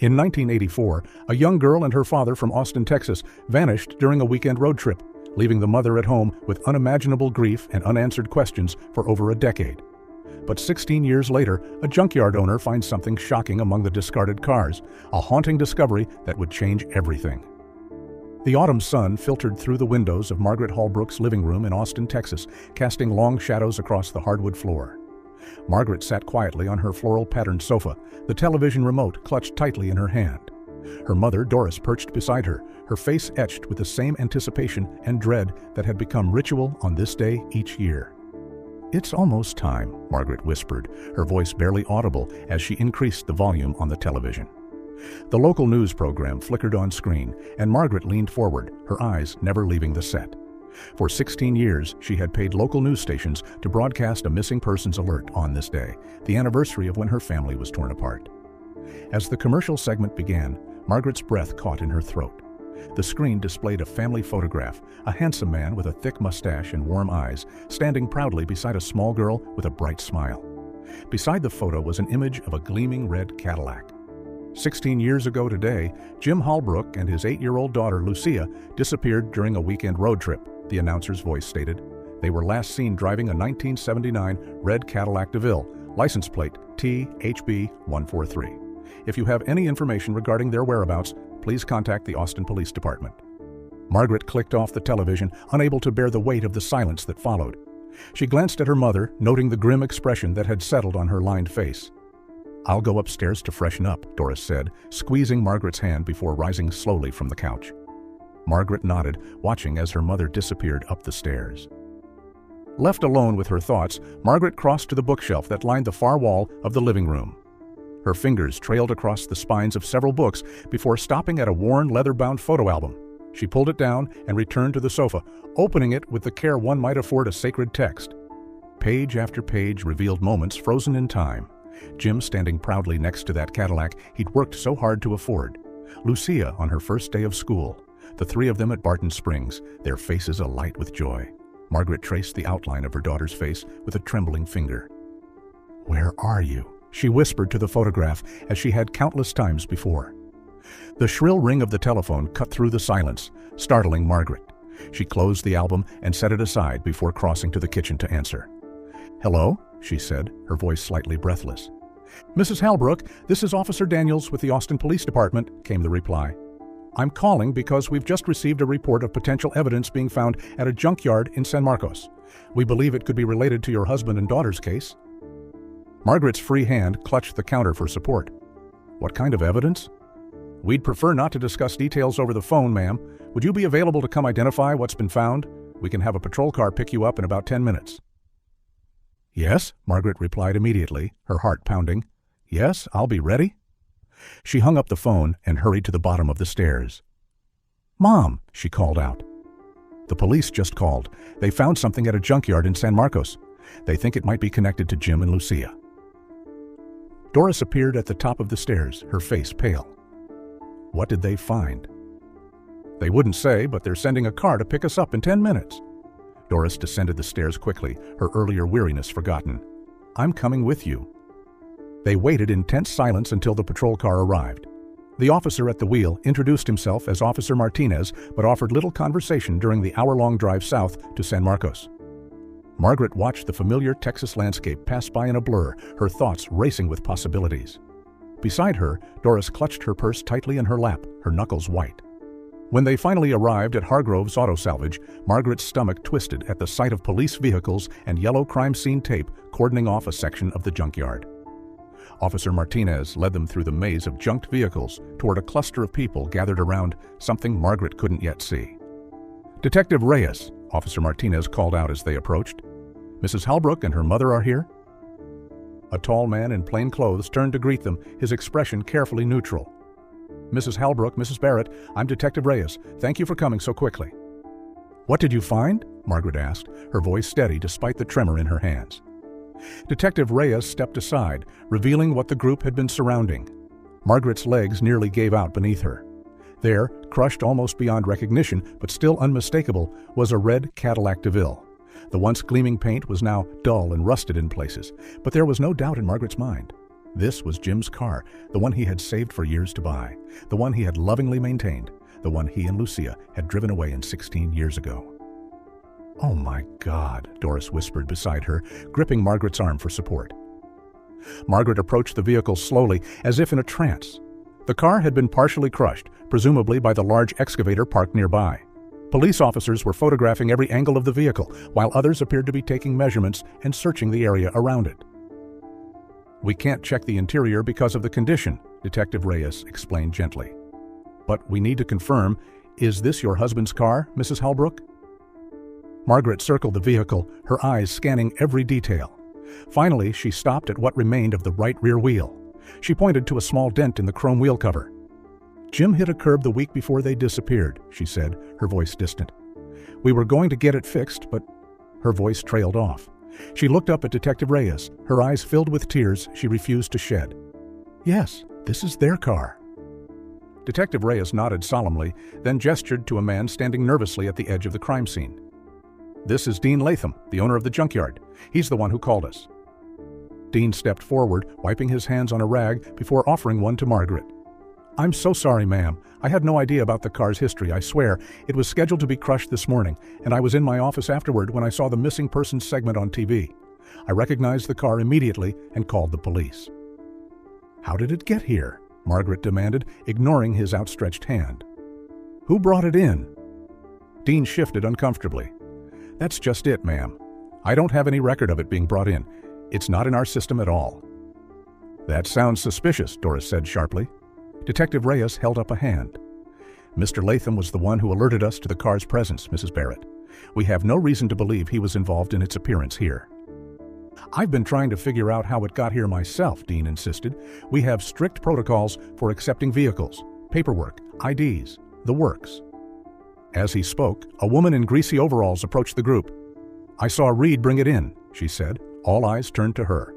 In 1984, a young girl and her father from Austin, Texas, vanished during a weekend road trip, leaving the mother at home with unimaginable grief and unanswered questions for over a decade. But 16 years later, a junkyard owner finds something shocking among the discarded cars, a haunting discovery that would change everything. The autumn sun filtered through the windows of Margaret Holbrook's living room in Austin, Texas, casting long shadows across the hardwood floor. Margaret sat quietly on her floral-patterned sofa, the television remote clutched tightly in her hand. Her mother, Doris, perched beside her, her face etched with the same anticipation and dread that had become ritual on this day each year. "It's almost time," Margaret whispered, her voice barely audible as she increased the volume on the television. The local news program flickered on screen, and Margaret leaned forward, her eyes never leaving the set. For 16 years, she had paid local news stations to broadcast a missing persons alert on this day, the anniversary of when her family was torn apart. As the commercial segment began, Margaret's breath caught in her throat. The screen displayed a family photograph, a handsome man with a thick mustache and warm eyes, standing proudly beside a small girl with a bright smile. Beside the photo was an image of a gleaming red Cadillac. 16 years ago today, Jim Holbrook and his 8-year-old daughter, Lucia, disappeared during a weekend road trip, the announcer's voice stated. They were last seen driving a 1979 red Cadillac DeVille, license plate THB143. If you have any information regarding their whereabouts, please contact the Austin Police Department. Margaret clicked off the television, unable to bear the weight of the silence that followed. She glanced at her mother, noting the grim expression that had settled on her lined face. "I'll go upstairs to freshen up," Doris said, squeezing Margaret's hand before rising slowly from the couch. Margaret nodded, watching as her mother disappeared up the stairs. Left alone with her thoughts, Margaret crossed to the bookshelf that lined the far wall of the living room. Her fingers trailed across the spines of several books before stopping at a worn, leather-bound photo album. She pulled it down and returned to the sofa, opening it with the care one might afford a sacred text. Page after page revealed moments frozen in time. Jim standing proudly next to that Cadillac he'd worked so hard to afford. Lucia on her first day of school. The three of them at Barton Springs, their faces alight with joy. Margaret traced the outline of her daughter's face with a trembling finger. "Where are you?" she whispered to the photograph, as she had countless times before. The shrill ring of the telephone cut through the silence, startling Margaret. She closed the album and set it aside before crossing to the kitchen to answer. "Hello?" she said, her voice slightly breathless. "Mrs. Holbrook, this is Officer Daniels with the Austin Police Department," came the reply. "I'm calling because we've just received a report of potential evidence being found at a junkyard in San Marcos. We believe it could be related to your husband and daughter's case." Margaret's free hand clutched the counter for support. "What kind of evidence?" "We'd prefer not to discuss details over the phone, ma'am. Would you be available to come identify what's been found? We can have a patrol car pick you up in about 10 minutes. "Yes," Margaret replied immediately, her heart pounding. "Yes, I'll be ready." She hung up the phone and hurried to the bottom of the stairs. "Mom," she called out. "The police just called. They found something at a junkyard in San Marcos. They think it might be connected to Jim and Lucia." Doris appeared at the top of the stairs, her face pale. "What did they find?" "They wouldn't say, but they're sending a car to pick us up in 10 minutes. Doris descended the stairs quickly, her earlier weariness forgotten. "I'm coming with you." They waited in tense silence until the patrol car arrived. The officer at the wheel introduced himself as Officer Martinez, but offered little conversation during the hour-long drive south to San Marcos. Margaret watched the familiar Texas landscape pass by in a blur, her thoughts racing with possibilities. Beside her, Doris clutched her purse tightly in her lap, her knuckles white. When they finally arrived at Hargrove's Auto Salvage, Margaret's stomach twisted at the sight of police vehicles and yellow crime scene tape cordoning off a section of the junkyard. Officer Martinez led them through the maze of junked vehicles toward a cluster of people gathered around something Margaret couldn't yet see. "Detective Reyes," Officer Martinez called out as they approached. "Mrs. Holbrook and her mother are here?" A tall man in plain clothes turned to greet them, his expression carefully neutral. "Mrs. Holbrook, Mrs. Barrett, I'm Detective Reyes. Thank you for coming so quickly." "What did you find?" Margaret asked, her voice steady despite the tremor in her hands. Detective Reyes stepped aside, revealing what the group had been surrounding. Margaret's legs nearly gave out beneath her. There, crushed almost beyond recognition, but still unmistakable, was a red Cadillac DeVille. The once gleaming paint was now dull and rusted in places, but there was no doubt in Margaret's mind. This was Jim's car, the one he had saved for years to buy, the one he had lovingly maintained, the one he and Lucia had driven away in 16 years ago. "Oh my God," Doris whispered beside her, gripping Margaret's arm for support. Margaret approached the vehicle slowly, as if in a trance. The car had been partially crushed, presumably by the large excavator parked nearby. Police officers were photographing every angle of the vehicle, while others appeared to be taking measurements and searching the area around it. "We can't check the interior because of the condition," Detective Reyes explained gently. "But we need to confirm, is this your husband's car, Mrs. Halbrook?" Margaret circled the vehicle, her eyes scanning every detail. Finally, she stopped at what remained of the right rear wheel. She pointed to a small dent in the chrome wheel cover. "Jim hit a curb the week before they disappeared," she said, her voice distant. "We were going to get it fixed, but—" Her voice trailed off. She looked up at Detective Reyes, her eyes filled with tears she refused to shed. "Yes, this is their car." Detective Reyes nodded solemnly, then gestured to a man standing nervously at the edge of the crime scene. "This is Dean Latham, the owner of the Junkyard. He's the one who called us." Dean stepped forward, wiping his hands on a rag before offering one to Margaret. "I'm so sorry, ma'am. I had no idea about the car's history, I swear. It was scheduled to be crushed this morning, and I was in my office afterward when I saw the missing persons segment on TV. I recognized the car immediately and called the police." "How did it get here?" Margaret demanded, ignoring his outstretched hand. "Who brought it in?" Dean shifted uncomfortably. "That's just it, ma'am. I don't have any record of it being brought in. It's not in our system at all." "That sounds suspicious," Doris said sharply. Detective Reyes held up a hand. "Mr. Latham was the one who alerted us to the car's presence, Mrs. Barrett. We have no reason to believe he was involved in its appearance here." "I've been trying to figure out how it got here myself," Dean insisted. "We have strict protocols for accepting vehicles, paperwork, IDs, the works." As he spoke, a woman in greasy overalls approached the group. "I saw Reed bring it in," she said. All eyes turned to her.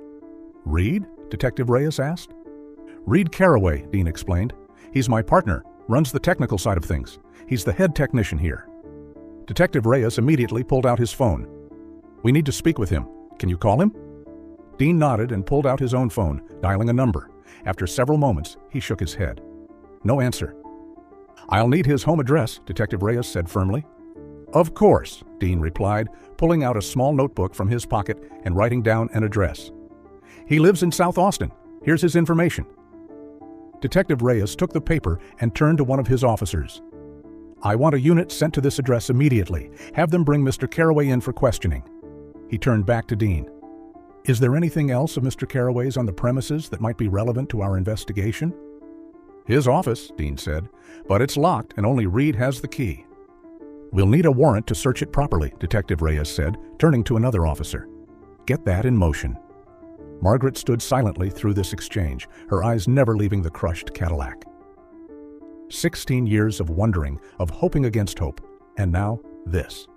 "Reed?" Detective Reyes asked. "Reed Carraway," Dean explained. "He's my partner, runs the technical side of things. He's the head technician here." Detective Reyes immediately pulled out his phone. "We need to speak with him. Can you call him?" Dean nodded and pulled out his own phone, dialing a number. After several moments, he shook his head. No answer. "I'll need his home address," Detective Reyes said firmly. "Of course," Dean replied, pulling out a small notebook from his pocket and writing down an address. "He lives in South Austin. Here's his information." Detective Reyes took the paper and turned to one of his officers. "I want a unit sent to this address immediately. Have them bring Mr. Carraway in for questioning." He turned back to Dean. "Is there anything else of Mr. Carraway's on the premises that might be relevant to our investigation?" "His office," Dean said, "but it's locked and only Reed has the key." "We'll need a warrant to search it properly," Detective Reyes said, turning to another officer. "Get that in motion." Margaret stood silently through this exchange, her eyes never leaving the crushed Cadillac. 16 years of wondering, of hoping against hope, and now this.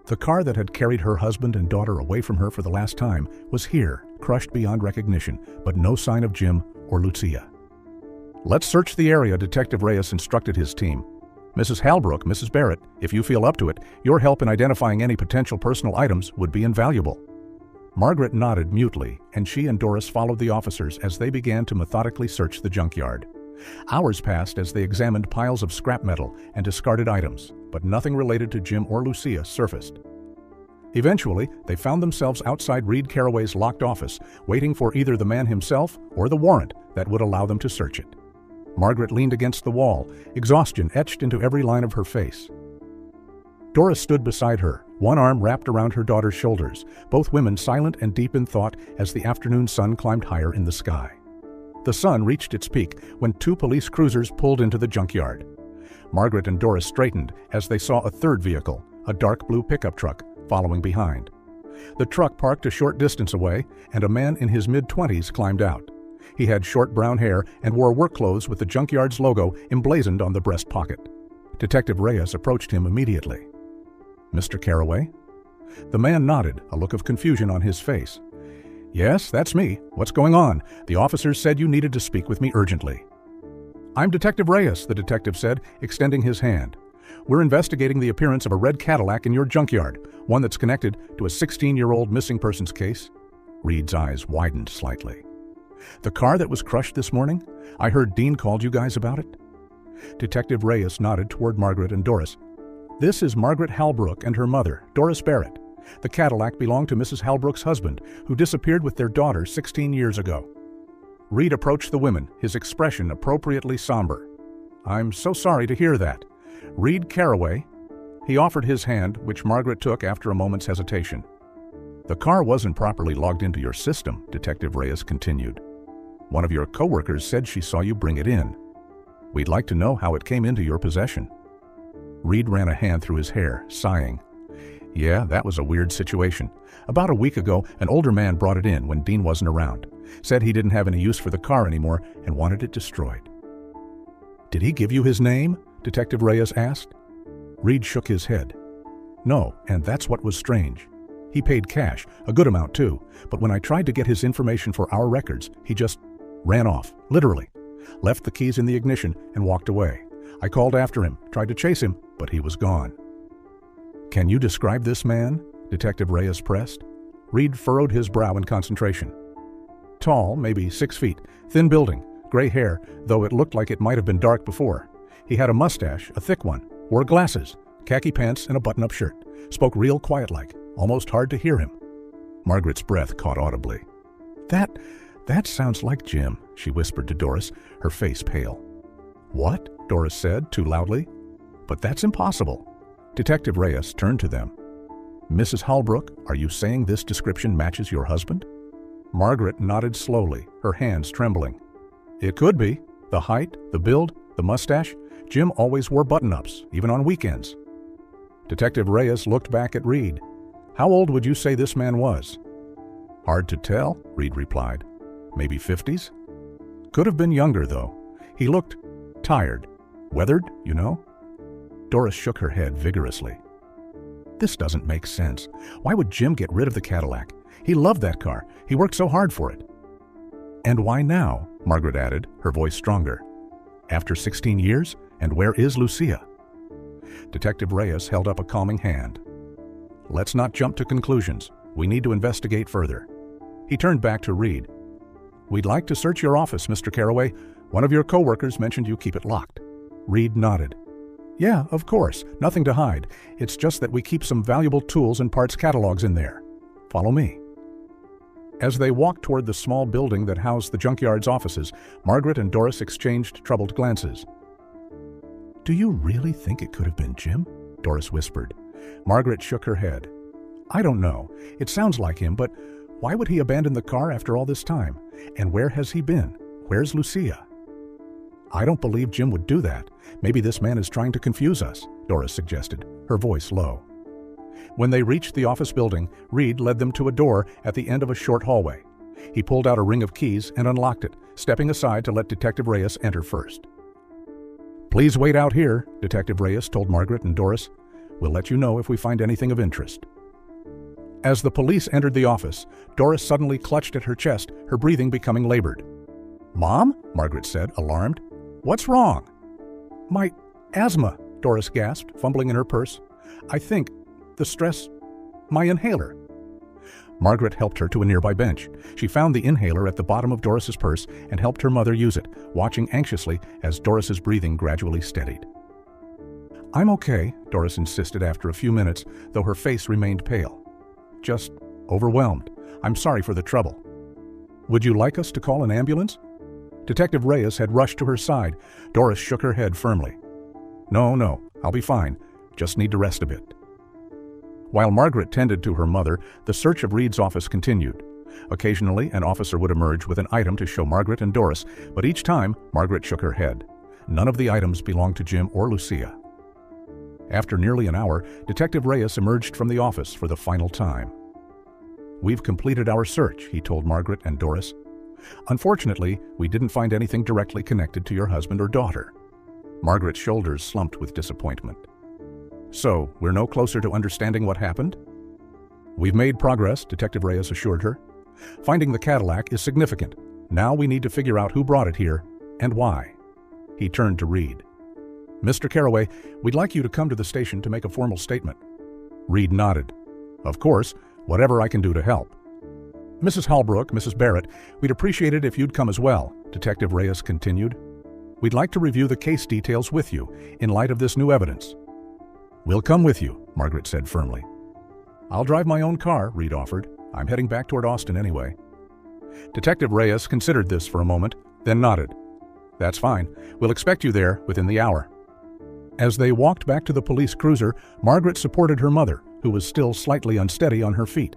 The car that had carried her husband and daughter away from her for the last time was here, crushed beyond recognition, but no sign of Jim or Lucia. "Let's search the area," Detective Reyes instructed his team. "Mrs. Halbrook, Mrs. Barrett, if you feel up to it, your help in identifying any potential personal items would be invaluable." Margaret nodded mutely, and she and Doris followed the officers as they began to methodically search the junkyard. Hours passed as they examined piles of scrap metal and discarded items, but nothing related to Jim or Lucia surfaced. Eventually, they found themselves outside Reed Carraway's locked office, waiting for either the man himself or the warrant that would allow them to search it. Margaret leaned against the wall, exhaustion etched into every line of her face. Doris stood beside her, one arm wrapped around her daughter's shoulders, both women silent and deep in thought as the afternoon sun climbed higher in the sky. The sun reached its peak when 2 police cruisers pulled into the junkyard. Margaret and Doris straightened as they saw a third vehicle, a dark blue pickup truck, following behind. The truck parked a short distance away, and a man in his mid-20s climbed out. He had short brown hair and wore work clothes with the Junkyard's logo emblazoned on the breast pocket. Detective Reyes approached him immediately. "Mr. Carraway?" The man nodded, a look of confusion on his face. "Yes, that's me. What's going on? The officers said you needed to speak with me urgently." "I'm Detective Reyes," the detective said, extending his hand. "We're investigating the appearance of a red Cadillac in your junkyard, one that's connected to a 16-year-old missing persons case." Reed's eyes widened slightly. The car that was crushed this morning? I heard Dean called you guys about it." Detective Reyes nodded toward Margaret and Doris. "This is Margaret Halbrook and her mother, Doris Barrett. The Cadillac belonged to Mrs. Halbrook's husband, who disappeared with their daughter 16 years ago." Reed approached the women, his expression appropriately somber. "I'm so sorry to hear that. Reed Carraway." He offered his hand, which Margaret took after a moment's hesitation. "The car wasn't properly logged into your system," Detective Reyes continued. "One of your coworkers said she saw you bring it in. We'd like to know how it came into your possession." Reed ran a hand through his hair, sighing. "Yeah, that was a weird situation. About a week ago, an older man brought it in when Dean wasn't around. Said he didn't have any use for the car anymore and wanted it destroyed." "Did he give you his name?" Detective Reyes asked. Reed shook his head. "No, and that's what was strange. He paid cash, a good amount too, but when I tried to get his information for our records, he just ran off, literally. Left the keys in the ignition and walked away. I called after him, tried to chase him, but he was gone." "Can you describe this man?" Detective Reyes pressed. Reed furrowed his brow in concentration. "Tall, maybe 6 feet, thin building, gray hair, though it looked like it might have been dark before. He had a mustache, a thick one, wore glasses, khaki pants, and a button-up shirt. Spoke real quiet-like, almost hard to hear him." Margaret's breath caught audibly. That sounds like Jim," she whispered to Doris, her face pale. "What?" Doris said, too loudly. "But that's impossible." Detective Reyes turned to them. "Mrs. Halbrook, are you saying this description matches your husband?" Margaret nodded slowly, her hands trembling. "It could be. The height, the build, the mustache. Jim always wore button-ups, even on weekends." Detective Reyes looked back at Reed. "How old would you say this man was?" "Hard to tell," Reed replied. "Maybe 50s? Could have been younger, though. He looked tired. Weathered, you know?" Doris shook her head vigorously. "This doesn't make sense. Why would Jim get rid of the Cadillac? He loved that car. He worked so hard for it." "And why now?" Margaret added, her voice stronger. "After 16 years? And where is Lucia?" Detective Reyes held up a calming hand. "Let's not jump to conclusions. We need to investigate further." He turned back to Reed. "We'd like to search your office, Mr. Carraway. One of your coworkers mentioned you keep it locked." Reed nodded. "Yeah, of course. Nothing to hide. It's just that we keep some valuable tools and parts catalogs in there. Follow me." As they walked toward the small building that housed the Junkyard's offices, Margaret and Doris exchanged troubled glances. "Do you really think it could have been Jim?" Doris whispered. Margaret shook her head. "I don't know. It sounds like him, but why would he abandon the car after all this time? And where has he been? Where's Lucia?" "I don't believe Jim would do that. Maybe this man is trying to confuse us," Doris suggested, her voice low. When they reached the office building, Reed led them to a door at the end of a short hallway. He pulled out a ring of keys and unlocked it, stepping aside to let Detective Reyes enter first. "Please wait out here," Detective Reyes told Margaret and Doris. "We'll let you know if we find anything of interest." As the police entered the office, Doris suddenly clutched at her chest, her breathing becoming labored. "Mom?" Margaret said, alarmed. "What's wrong?" "My asthma," Doris gasped, fumbling in her purse. "I think the stress, my inhaler." Margaret helped her to a nearby bench. She found the inhaler at the bottom of Doris's purse and helped her mother use it, watching anxiously as Doris's breathing gradually steadied. "I'm okay," Doris insisted after a few minutes, though her face remained pale. "Just overwhelmed. I'm sorry for the trouble." "Would you like us to call an ambulance?" Detective Reyes had rushed to her side. Doris shook her head firmly. No, I'll be fine. Just need to rest a bit." While Margaret tended to her mother, the search of Reed's office continued. Occasionally, an officer would emerge with an item to show Margaret and Doris, but each time, Margaret shook her head. None of the items belonged to Jim or Lucia. After nearly an hour, Detective Reyes emerged from the office for the final time. "We've completed our search," he told Margaret and Doris. "Unfortunately, we didn't find anything directly connected to your husband or daughter." Margaret's shoulders slumped with disappointment. "So, we're no closer to understanding what happened?" "We've made progress," Detective Reyes assured her. "Finding the Cadillac is significant. Now we need to figure out who brought it here and why." He turned to Reed. "Mr. Carraway, we'd like you to come to the station to make a formal statement." Reed nodded. "Of course, whatever I can do to help." Mrs. Holbrook, Mrs. Barrett, we'd appreciate it if you'd come as well, Detective Reyes continued. We'd like to review the case details with you in light of this new evidence. We'll come with you, Margaret said firmly. I'll drive my own car, Reed offered. I'm heading back toward Austin anyway. Detective Reyes considered this for a moment, then nodded. That's fine. We'll expect you there within the hour. As they walked back to the police cruiser, Margaret supported her mother, who was still slightly unsteady on her feet.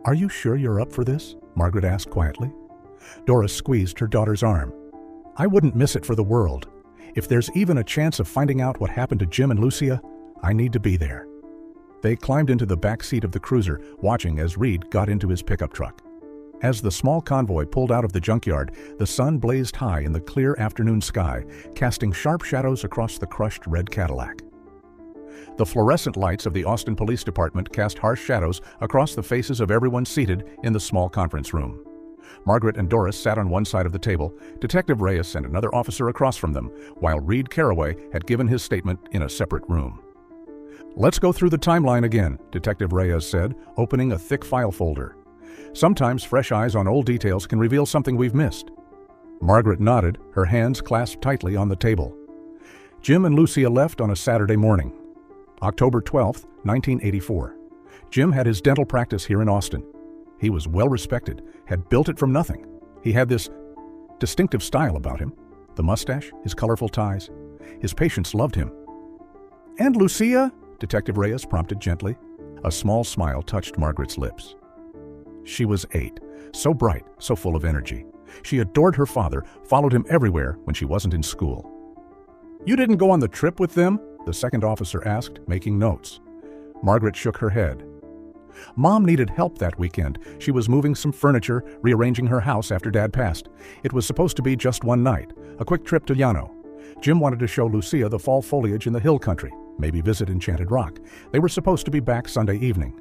Are you sure you're up for this? Margaret asked quietly. Doris squeezed her daughter's arm. I wouldn't miss it for the world. If there's even a chance of finding out what happened to Jim and Lucia, I need to be there. They climbed into the back seat of the cruiser, watching as Reed got into his pickup truck. As the small convoy pulled out of the junkyard, the sun blazed high in the clear afternoon sky, casting sharp shadows across the crushed red Cadillac. The fluorescent lights of the Austin Police Department cast harsh shadows across the faces of everyone seated in the small conference room. Margaret and Doris sat on one side of the table, Detective Reyes and another officer across from them, while Reed Carraway had given his statement in a separate room. Let's go through the timeline again, Detective Reyes said, opening a thick file folder. Sometimes fresh eyes on old details can reveal something we've missed. Margaret nodded, her hands clasped tightly on the table. Jim and Lucia left on a Saturday morning, October 12, 1984. Jim had his dental practice here in Austin. He was well respected, had built it from nothing. He had this distinctive style about him, the mustache, his colorful ties. His patients loved him. And Lucia? Detective Reyes prompted gently. A small smile touched Margaret's lips. She was 8, so bright, so full of energy. She adored her father, followed him everywhere when she wasn't in school. You didn't go on the trip with them? The second officer asked, making notes. Margaret shook her head. Mom needed help that weekend. She was moving some furniture, rearranging her house after Dad passed. It was supposed to be just one night, a quick trip to Llano. Jim wanted to show Lucia the fall foliage in the hill country, maybe visit Enchanted Rock. They were supposed to be back Sunday evening.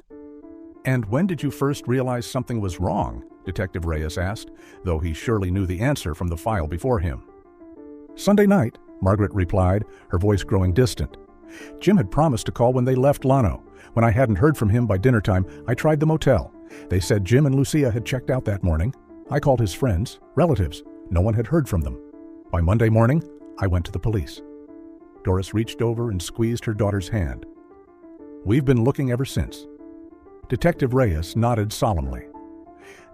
And when did you first realize something was wrong? Detective Reyes asked, though he surely knew the answer from the file before him. Sunday night, Margaret replied, her voice growing distant. Jim had promised to call when they left Llano. When I hadn't heard from him by dinner time, I tried the motel. They said Jim and Lucia had checked out that morning. I called his friends, relatives. No one had heard from them. By Monday morning, I went to the police. Doris reached over and squeezed her daughter's hand. We've been looking ever since. Detective Reyes nodded solemnly.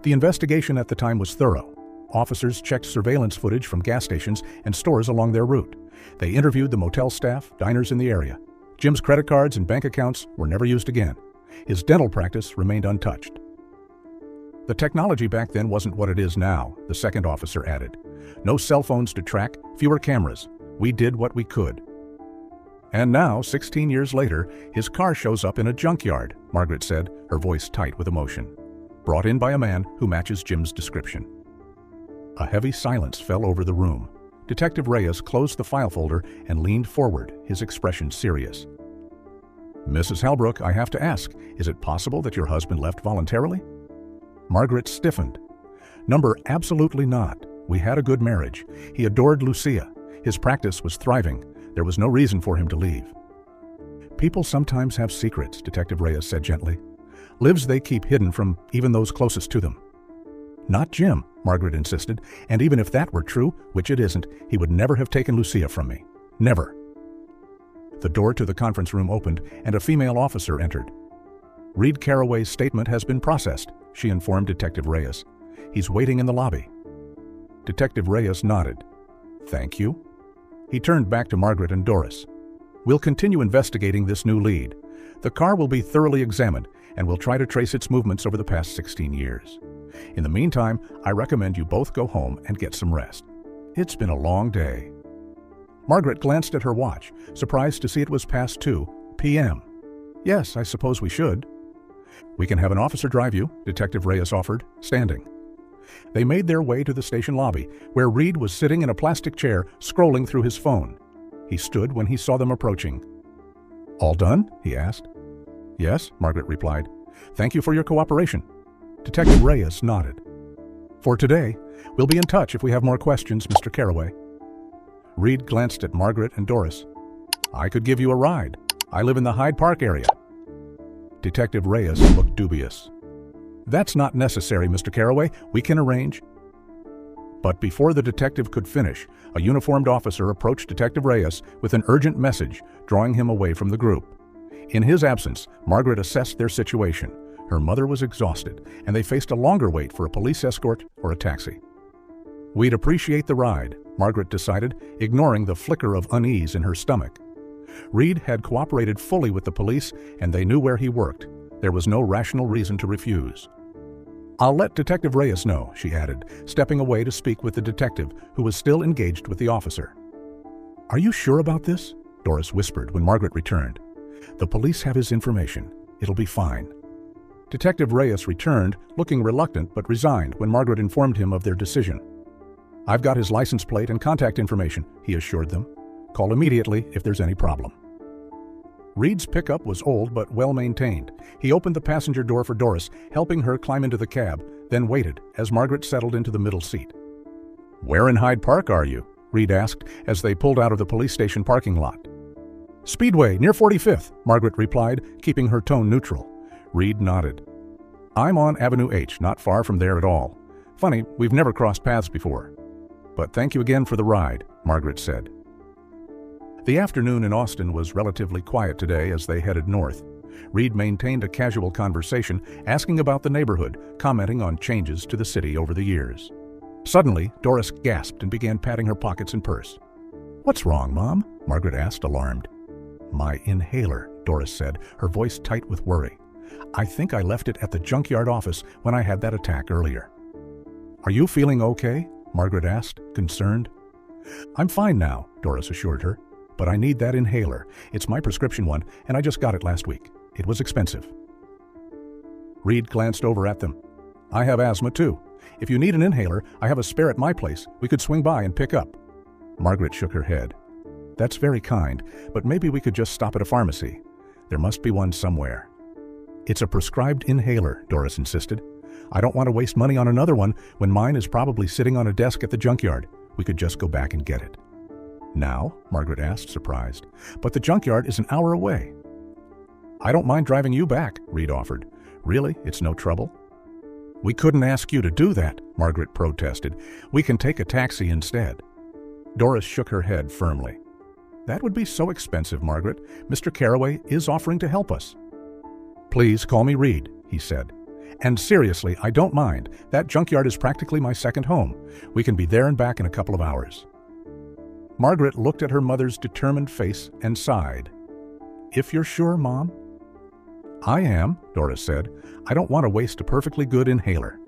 The investigation at the time was thorough. Officers checked surveillance footage from gas stations and stores along their route. They interviewed the motel staff, diners in the area. Jim's credit cards and bank accounts were never used again. His dental practice remained untouched. The technology back then wasn't what it is now, the second officer added. No cell phones to track, fewer cameras. We did what we could. And now, 16 years later, his car shows up in a junkyard, Margaret said, her voice tight with emotion. Brought in by a man who matches Jim's description. A heavy silence fell over the room. Detective Reyes closed the file folder and leaned forward, his expression serious. Mrs. Holbrook, I have to ask, is it possible that your husband left voluntarily? Margaret stiffened. Number, absolutely not. We had a good marriage. He adored Lucia. His practice was thriving. There was no reason for him to leave. People sometimes have secrets, Detective Reyes said gently. Lives they keep hidden from even those closest to them. Not Jim, Margaret insisted, and even if that were true, which it isn't, he would never have taken Lucia from me. Never. The door to the conference room opened, and a female officer entered. Reed Carraway's statement has been processed, she informed Detective Reyes. He's waiting in the lobby. Detective Reyes nodded. Thank you. He turned back to Margaret and Doris. We'll continue investigating this new lead. The car will be thoroughly examined, and we'll try to trace its movements over the past 16 years. In the meantime, I recommend you both go home and get some rest. It's been a long day. Margaret glanced at her watch, surprised to see it was past 2 p.m. Yes, I suppose we should. We can have an officer drive you, Detective Reyes offered, standing. They made their way to the station lobby, where Reed was sitting in a plastic chair, scrolling through his phone. He stood when he saw them approaching. All done? He asked. Yes, Margaret replied. Thank you for your cooperation. Detective Reyes nodded. For today, we'll be in touch if we have more questions, Mr. Carraway. Reed glanced at Margaret and Doris. I could give you a ride. I live in the Hyde Park area. Detective Reyes looked dubious. "That's not necessary, Mr. Carraway. We can arrange." But before the detective could finish, a uniformed officer approached Detective Reyes with an urgent message, drawing him away from the group. In his absence, Margaret assessed their situation. Her mother was exhausted, and they faced a longer wait for a police escort or a taxi. "We'd appreciate the ride," Margaret decided, ignoring the flicker of unease in her stomach. Reed had cooperated fully with the police, and they knew where he worked. There was no rational reason to refuse. "I'll let Detective Reyes know," she added, stepping away to speak with the detective, who was still engaged with the officer. "Are you sure about this?" Doris whispered when Margaret returned. "The police have his information. It'll be fine." Detective Reyes returned, looking reluctant but resigned when Margaret informed him of their decision. "I've got his license plate and contact information," he assured them. "Call immediately if there's any problem." Reed's pickup was old but well-maintained. He opened the passenger door for Doris, helping her climb into the cab, then waited as Margaret settled into the middle seat. "Where in Hyde Park are you?" Reed asked as they pulled out of the police station parking lot. "Speedway, near 45th, Margaret replied, keeping her tone neutral. Reed nodded. "I'm on Avenue H, not far from there at all. Funny, we've never crossed paths before. But thank you again for the ride," Margaret said. The afternoon in Austin was relatively quiet today as they headed north. Reed maintained a casual conversation, asking about the neighborhood, commenting on changes to the city over the years. Suddenly, Doris gasped and began patting her pockets and purse. "What's wrong, Mom?" Margaret asked, alarmed. "My inhaler," Doris said, her voice tight with worry. "I think I left it at the Junkyard office when I had that attack earlier." "Are you feeling okay?" Margaret asked, concerned. "I'm fine now," Doris assured her. "But I need that inhaler. It's my prescription one, and I just got it last week. It was expensive." Reed glanced over at them. "I have asthma too. If you need an inhaler, I have a spare at my place. We could swing by and pick up." Margaret shook her head. "That's very kind, but maybe we could just stop at a pharmacy. There must be one somewhere." "It's a prescribed inhaler," Doris insisted. "I don't want to waste money on another one when mine is probably sitting on a desk at the Junkyard. We could just go back and get it." "Now?" Margaret asked, surprised. "But the Junkyard is an hour away." "I don't mind driving you back," Reed offered. "Really? It's no trouble?" "We couldn't ask you to do that," Margaret protested. "We can take a taxi instead." Doris shook her head firmly. "That would be so expensive, Margaret. Mr. Carraway is offering to help us." "Please call me Reed," he said. "And seriously, I don't mind. That Junkyard is practically my second home. We can be there and back in a couple of hours." Margaret looked at her mother's determined face and sighed. "If you're sure, Mom?" "I am," Doris said. "I don't want to waste a perfectly good inhaler."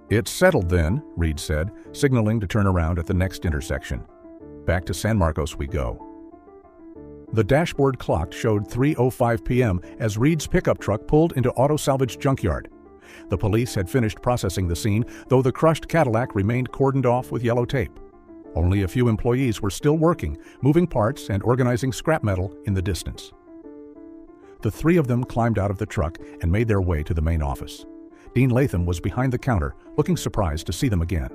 "It's settled then," Reed said, signaling to turn around at the next intersection. "Back to San Marcos we go." The dashboard clock showed 3:05 p.m. as Reed's pickup truck pulled into Auto Salvage Junkyard. The police had finished processing the scene, though the crushed Cadillac remained cordoned off with yellow tape. Only a few employees were still working, moving parts and organizing scrap metal in the distance. The three of them climbed out of the truck and made their way to the main office. Dean Latham was behind the counter, looking surprised to see them again.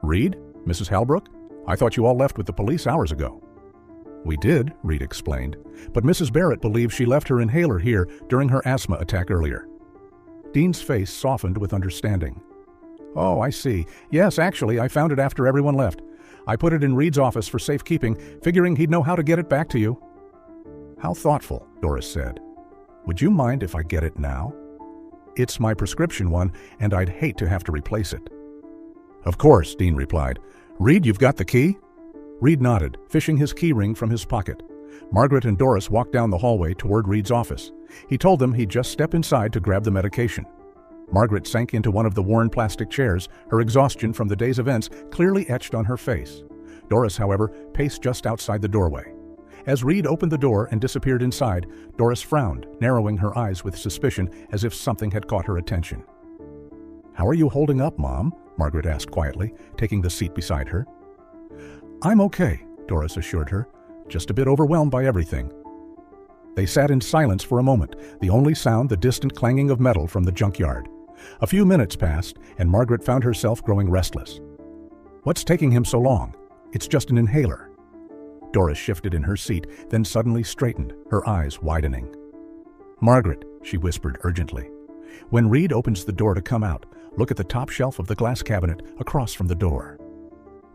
"Reed? Mrs. Halbrook? I thought you all left with the police hours ago." "We did," Reed explained, "but Mrs. Barrett believes she left her inhaler here during her asthma attack earlier." Dean's face softened with understanding. "Oh, I see. Yes, actually, I found it after everyone left. I put it in Reed's office for safekeeping, figuring he'd know how to get it back to you." "How thoughtful," Doris said. "Would you mind if I get it now?" "It's my prescription one, and I'd hate to have to replace it." "Of course," Dean replied. "Reed, you've got the key?" Reed nodded, fishing his key ring from his pocket. Margaret and Doris walked down the hallway toward Reed's office. He told them he'd just step inside to grab the medication. Margaret sank into one of the worn plastic chairs, her exhaustion from the day's events clearly etched on her face. Doris, however, paced just outside the doorway. As Reed opened the door and disappeared inside, Doris frowned, narrowing her eyes with suspicion as if something had caught her attention. "How are you holding up, Mom?" Margaret asked quietly, taking the seat beside her. "I'm okay," Doris assured her, "just a bit overwhelmed by everything." They sat in silence for a moment, the only sound the distant clanging of metal from the Junkyard. A few minutes passed, and Margaret found herself growing restless. "What's taking him so long? It's just an inhaler." Doris shifted in her seat, then suddenly straightened, her eyes widening. "Margaret," she whispered urgently, When Reed opens the door to come out, look at the top shelf of the glass cabinet across from the door.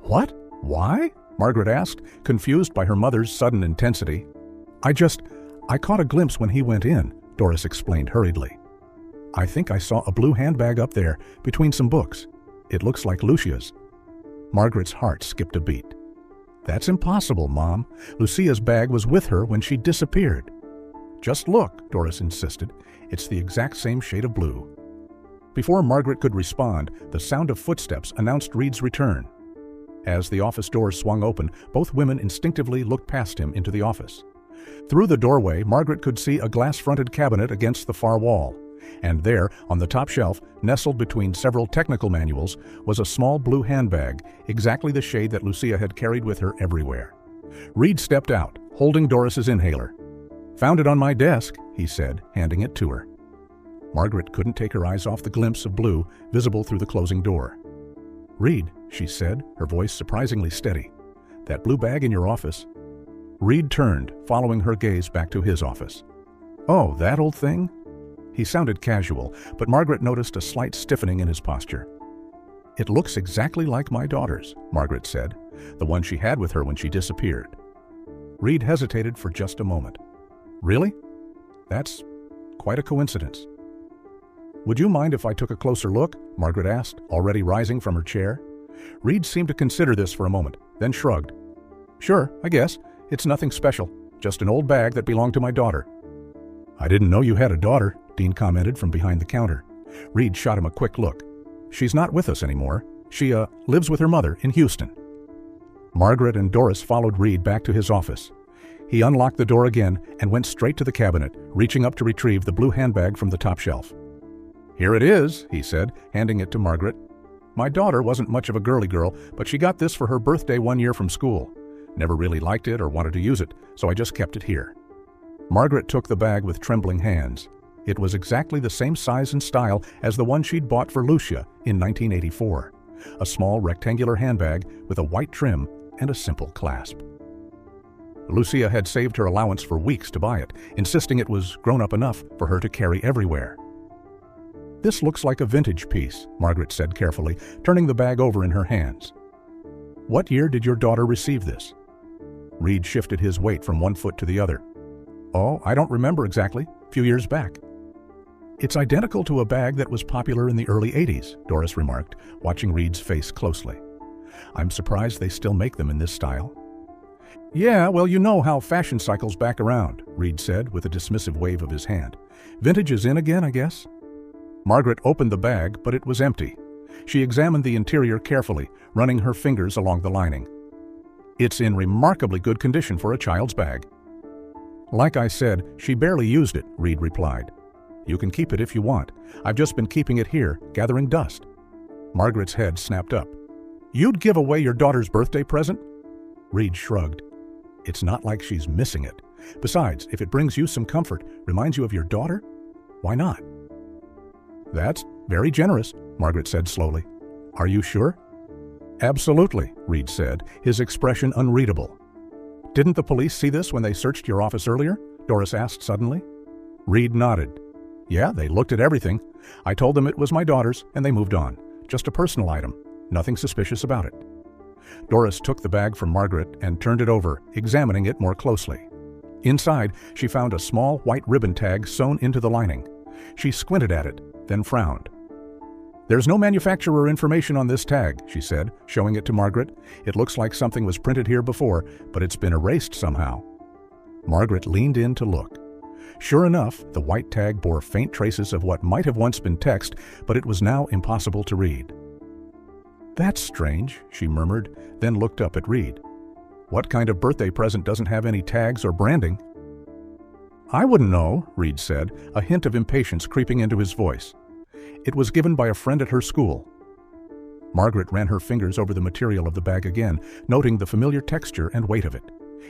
What? Why? Margaret asked, confused by her mother's sudden intensity. I caught a glimpse when he went in, Doris explained hurriedly. I think I saw a blue handbag up there between some books. It looks like Lucia's. Margaret's heart skipped a beat. That's impossible, Mom. Lucia's bag was with her when she disappeared. Just look, Doris insisted. It's the exact same shade of blue. Before Margaret could respond, the sound of footsteps announced Reed's return. As the office door swung open, both women instinctively looked past him into the office. Through the doorway, Margaret could see a glass-fronted cabinet against the far wall. And there, on the top shelf, nestled between several technical manuals, was a small blue handbag, exactly the shade that Lucia had carried with her everywhere. Reed stepped out, holding Doris's inhaler. Found it on my desk, he said, handing it to her. Margaret couldn't take her eyes off the glimpse of blue visible through the closing door. Reed, she said, her voice surprisingly steady. That blue bag in your office? Reed turned, following her gaze back to his office. Oh, that old thing? He sounded casual, but Margaret noticed a slight stiffening in his posture. It looks exactly like my daughter's, Margaret said, the one she had with her when she disappeared. Reed hesitated for just a moment. Really? That's quite a coincidence. Would you mind if I took a closer look? Margaret asked, already rising from her chair. Reed seemed to consider this for a moment, then shrugged. Sure, I guess. It's nothing special, just an old bag that belonged to my daughter. I didn't know you had a daughter, Dean commented from behind the counter. Reed shot him a quick look. She's not with us anymore. She, lives with her mother in Houston. Margaret and Doris followed Reed back to his office. He unlocked the door again and went straight to the cabinet, reaching up to retrieve the blue handbag from the top shelf. Here it is, he said, handing it to Margaret. My daughter wasn't much of a girly girl, but she got this for her birthday one year from school. Never really liked it or wanted to use it, so I just kept it here. Margaret took the bag with trembling hands. It was exactly the same size and style as the one she'd bought for Lucia in 1984. A small rectangular handbag with a white trim and a simple clasp. Lucia had saved her allowance for weeks to buy it, insisting it was grown up enough for her to carry everywhere. This looks like a vintage piece, Margaret said carefully, turning the bag over in her hands. What year did your daughter receive this? Reed shifted his weight from one foot to the other. Oh, I don't remember exactly. A few years back. It's identical to a bag that was popular in the early 80s, Doris remarked, watching Reed's face closely. I'm surprised they still make them in this style. Yeah, well, you know how fashion cycles back around, Reed said with a dismissive wave of his hand. Vintage is in again, I guess? Margaret opened the bag, but it was empty. She examined the interior carefully, running her fingers along the lining. It's in remarkably good condition for a child's bag. Like I said, she barely used it, Reed replied. You can keep it if you want. I've just been keeping it here, gathering dust. Margaret's head snapped up. You'd give away your daughter's birthday present? Reed shrugged. It's not like she's missing it. Besides, if it brings you some comfort, reminds you of your daughter, why not? That's very generous, Margaret said slowly. Are you sure? Absolutely, Reed said, his expression unreadable. Didn't the police see this when they searched your office earlier? Doris asked suddenly. Reed nodded. Yeah, they looked at everything. I told them it was my daughter's, and they moved on. Just a personal item. Nothing suspicious about it. Doris took the bag from Margaret and turned it over, examining it more closely. Inside, she found a small white ribbon tag sewn into the lining. She squinted at it, then frowned. There's no manufacturer information on this tag, she said, showing it to Margaret. It looks like something was printed here before, but it's been erased somehow. Margaret leaned in to look. Sure enough, the white tag bore faint traces of what might have once been text, but it was now impossible to read. That's strange, she murmured, then looked up at Reed. What kind of birthday present doesn't have any tags or branding? I wouldn't know, Reed said, a hint of impatience creeping into his voice. It was given by a friend at her school. Margaret ran her fingers over the material of the bag again, noting the familiar texture and weight of it.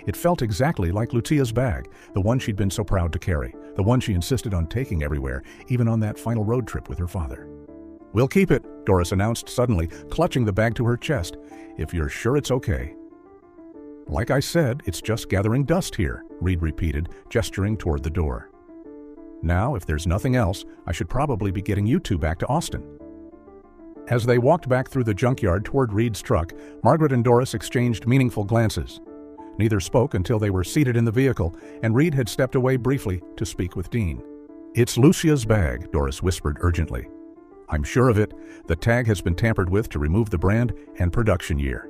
It felt exactly like Lucia's bag, the one she'd been so proud to carry, the one she insisted on taking everywhere, even on that final road trip with her father. We'll keep it, Doris announced suddenly, clutching the bag to her chest. If you're sure it's okay. Like I said, it's just gathering dust here, Reed repeated, gesturing toward the door. Now, if there's nothing else, I should probably be getting you two back to Austin." As they walked back through the junkyard toward Reed's truck, Margaret and Doris exchanged meaningful glances. Neither spoke until they were seated in the vehicle, and Reed had stepped away briefly to speak with Dean. "It's Lucia's bag," Doris whispered urgently. "I'm sure of it. The tag has been tampered with to remove the brand and production year."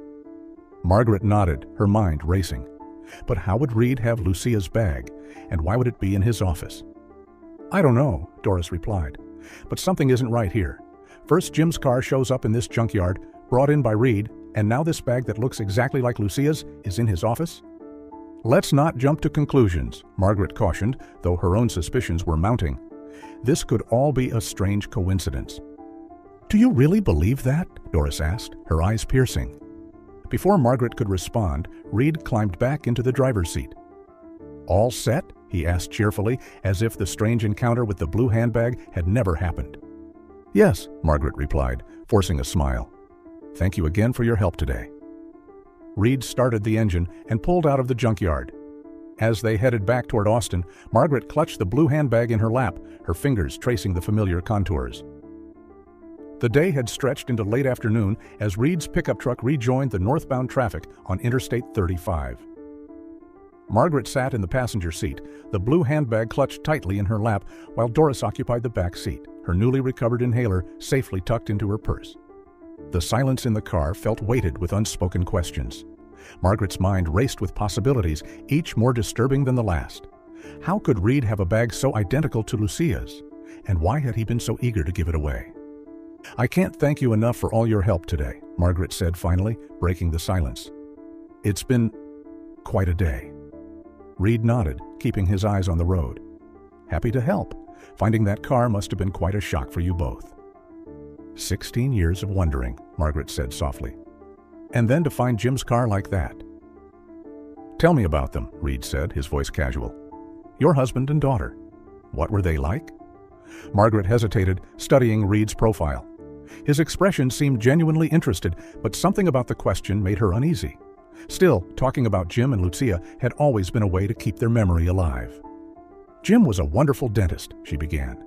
Margaret nodded, her mind racing. But how would Reed have Lucia's bag, and why would it be in his office? "I don't know," Doris replied, "but something isn't right here. First, Jim's car shows up in this junkyard, brought in by Reed, and now this bag that looks exactly like Lucia's is in his office?" "Let's not jump to conclusions," Margaret cautioned, though her own suspicions were mounting. This could all be a strange coincidence. "Do you really believe that?" Doris asked, her eyes piercing. Before Margaret could respond, Reed climbed back into the driver's seat. "All set?" he asked cheerfully, as if the strange encounter with the blue handbag had never happened. "Yes," Margaret replied, forcing a smile. "Thank you again for your help today." Reed started the engine and pulled out of the junkyard. As they headed back toward Austin, Margaret clutched the blue handbag in her lap, her fingers tracing the familiar contours. The day had stretched into late afternoon as Reed's pickup truck rejoined the northbound traffic on Interstate 35. Margaret sat in the passenger seat, the blue handbag clutched tightly in her lap, while Doris occupied the back seat, her newly recovered inhaler safely tucked into her purse. The silence in the car felt weighted with unspoken questions. Margaret's mind raced with possibilities, each more disturbing than the last. How could Reed have a bag so identical to Lucia's? And why had he been so eager to give it away? "I can't thank you enough for all your help today," Margaret said finally, breaking the silence. "It's been quite a day." Reed nodded, keeping his eyes on the road. "Happy to help. Finding that car must have been quite a shock for you both." 16 years of wondering," Margaret said softly. "And then to find Jim's car like that." "Tell me about them," Reed said, his voice casual. "Your husband and daughter. What were they like?" Margaret hesitated, studying Reed's profile. His expression seemed genuinely interested, but something about the question made her uneasy. Still, talking about Jim and Lucia had always been a way to keep their memory alive. "Jim was a wonderful dentist," she began.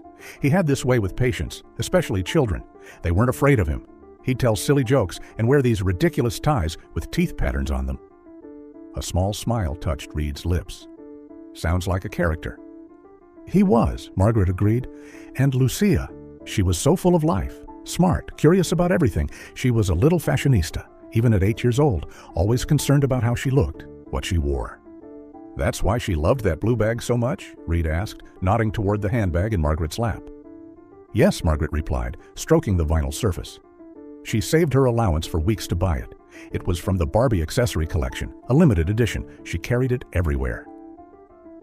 "He had this way with patients, especially children. They weren't afraid of him. He'd tell silly jokes and wear these ridiculous ties with teeth patterns on them." A small smile touched Reed's lips. "Sounds like a character." "He was," Margaret agreed. "And Lucia, she was so full of life, smart, curious about everything. She was a little fashionista, even at 8 years old, always concerned about how she looked, what she wore." "That's why she loved that blue bag so much?" Reed asked, nodding toward the handbag in Margaret's lap. "Yes," Margaret replied, stroking the vinyl surface. "She saved her allowance for weeks to buy it. It was from the Barbie accessory collection, a limited edition. She carried it everywhere."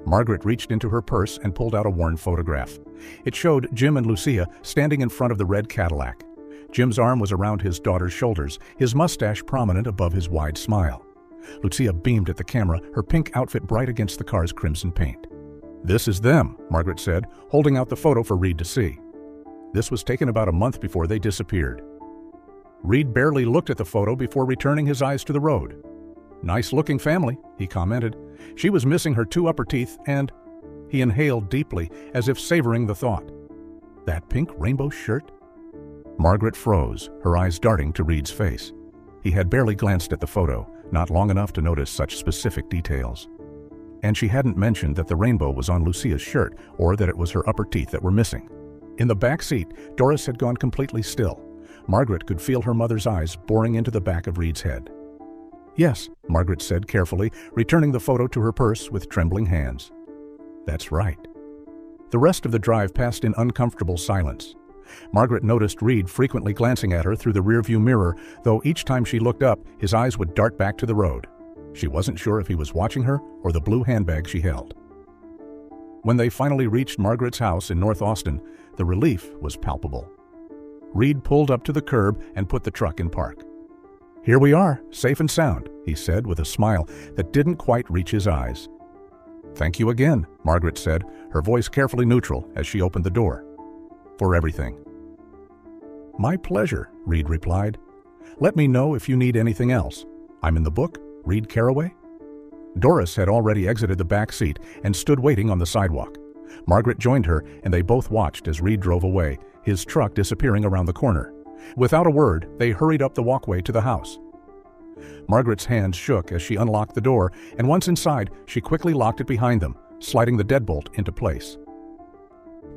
Margaret reached into her purse and pulled out a worn photograph. It showed Jim and Lucia standing in front of the red Cadillac. Jim's arm was around his daughter's shoulders, his mustache prominent above his wide smile. Lucia beamed at the camera, her pink outfit bright against the car's crimson paint. "This is them," Margaret said, holding out the photo for Reed to see. This was taken about a month before they disappeared. Reed barely looked at the photo before returning his eyes to the road. "Nice-looking family," he commented. "She was missing her 2 upper teeth and—" He inhaled deeply, as if savoring the thought. "That pink rainbow shirt?" Margaret froze, her eyes darting to Reed's face. He had barely glanced at the photo, not long enough to notice such specific details. And she hadn't mentioned that the rainbow was on Lucia's shirt, or that it was her upper teeth that were missing. In the back seat, Doris had gone completely still. Margaret could feel her mother's eyes boring into the back of Reed's head. "Yes," Margaret said carefully, returning the photo to her purse with trembling hands. "That's right." The rest of the drive passed in uncomfortable silence. Margaret noticed Reed frequently glancing at her through the rearview mirror, though each time she looked up, his eyes would dart back to the road. She wasn't sure if he was watching her or the blue handbag she held. When they finally reached Margaret's house in North Austin, the relief was palpable. Reed pulled up to the curb and put the truck in park. "Here we are, safe and sound," he said with a smile that didn't quite reach his eyes. "Thank you again," Margaret said, her voice carefully neutral as she opened the door. "For everything." "My pleasure," Reed replied. "Let me know if you need anything else. I'm in the book, Reed Carraway." Doris had already exited the back seat and stood waiting on the sidewalk. Margaret joined her, and they both watched as Reed drove away, his truck disappearing around the corner. Without a word, they hurried up the walkway to the house. Margaret's hands shook as she unlocked the door, and once inside, she quickly locked it behind them, sliding the deadbolt into place.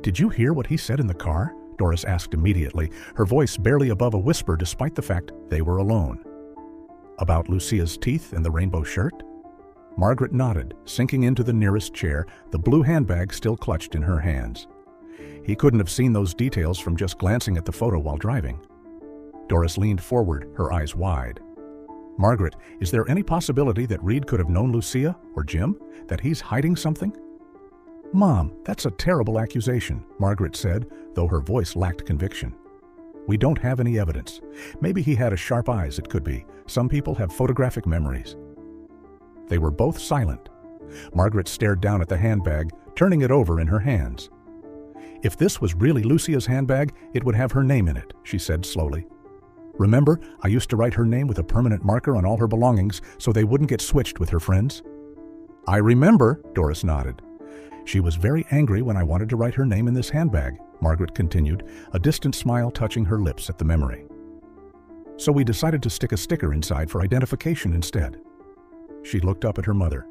"Did you hear what he said in the car?" Doris asked immediately, her voice barely above a whisper despite the fact they were alone. "About Lucia's teeth and the rainbow shirt?" Margaret nodded, sinking into the nearest chair, the blue handbag still clutched in her hands. He couldn't have seen those details from just glancing at the photo while driving. Doris leaned forward, her eyes wide. "Margaret, is there any possibility that Reed could have known Lucia, or Jim, that he's hiding something?" "Mom, that's a terrible accusation," Margaret said, though her voice lacked conviction. "We don't have any evidence. Maybe he had sharp eyes, it could be. Some people have photographic memories." They were both silent. Margaret stared down at the handbag, turning it over in her hands. "If this was really Lucia's handbag, it would have her name in it," she said slowly. "Remember, I used to write her name with a permanent marker on all her belongings so they wouldn't get switched with her friends." "I remember," Doris nodded. "She was very angry when I wanted to write her name in this handbag," Margaret continued, a distant smile touching her lips at the memory. "So we decided to stick a sticker inside for identification instead." She looked up at her mother.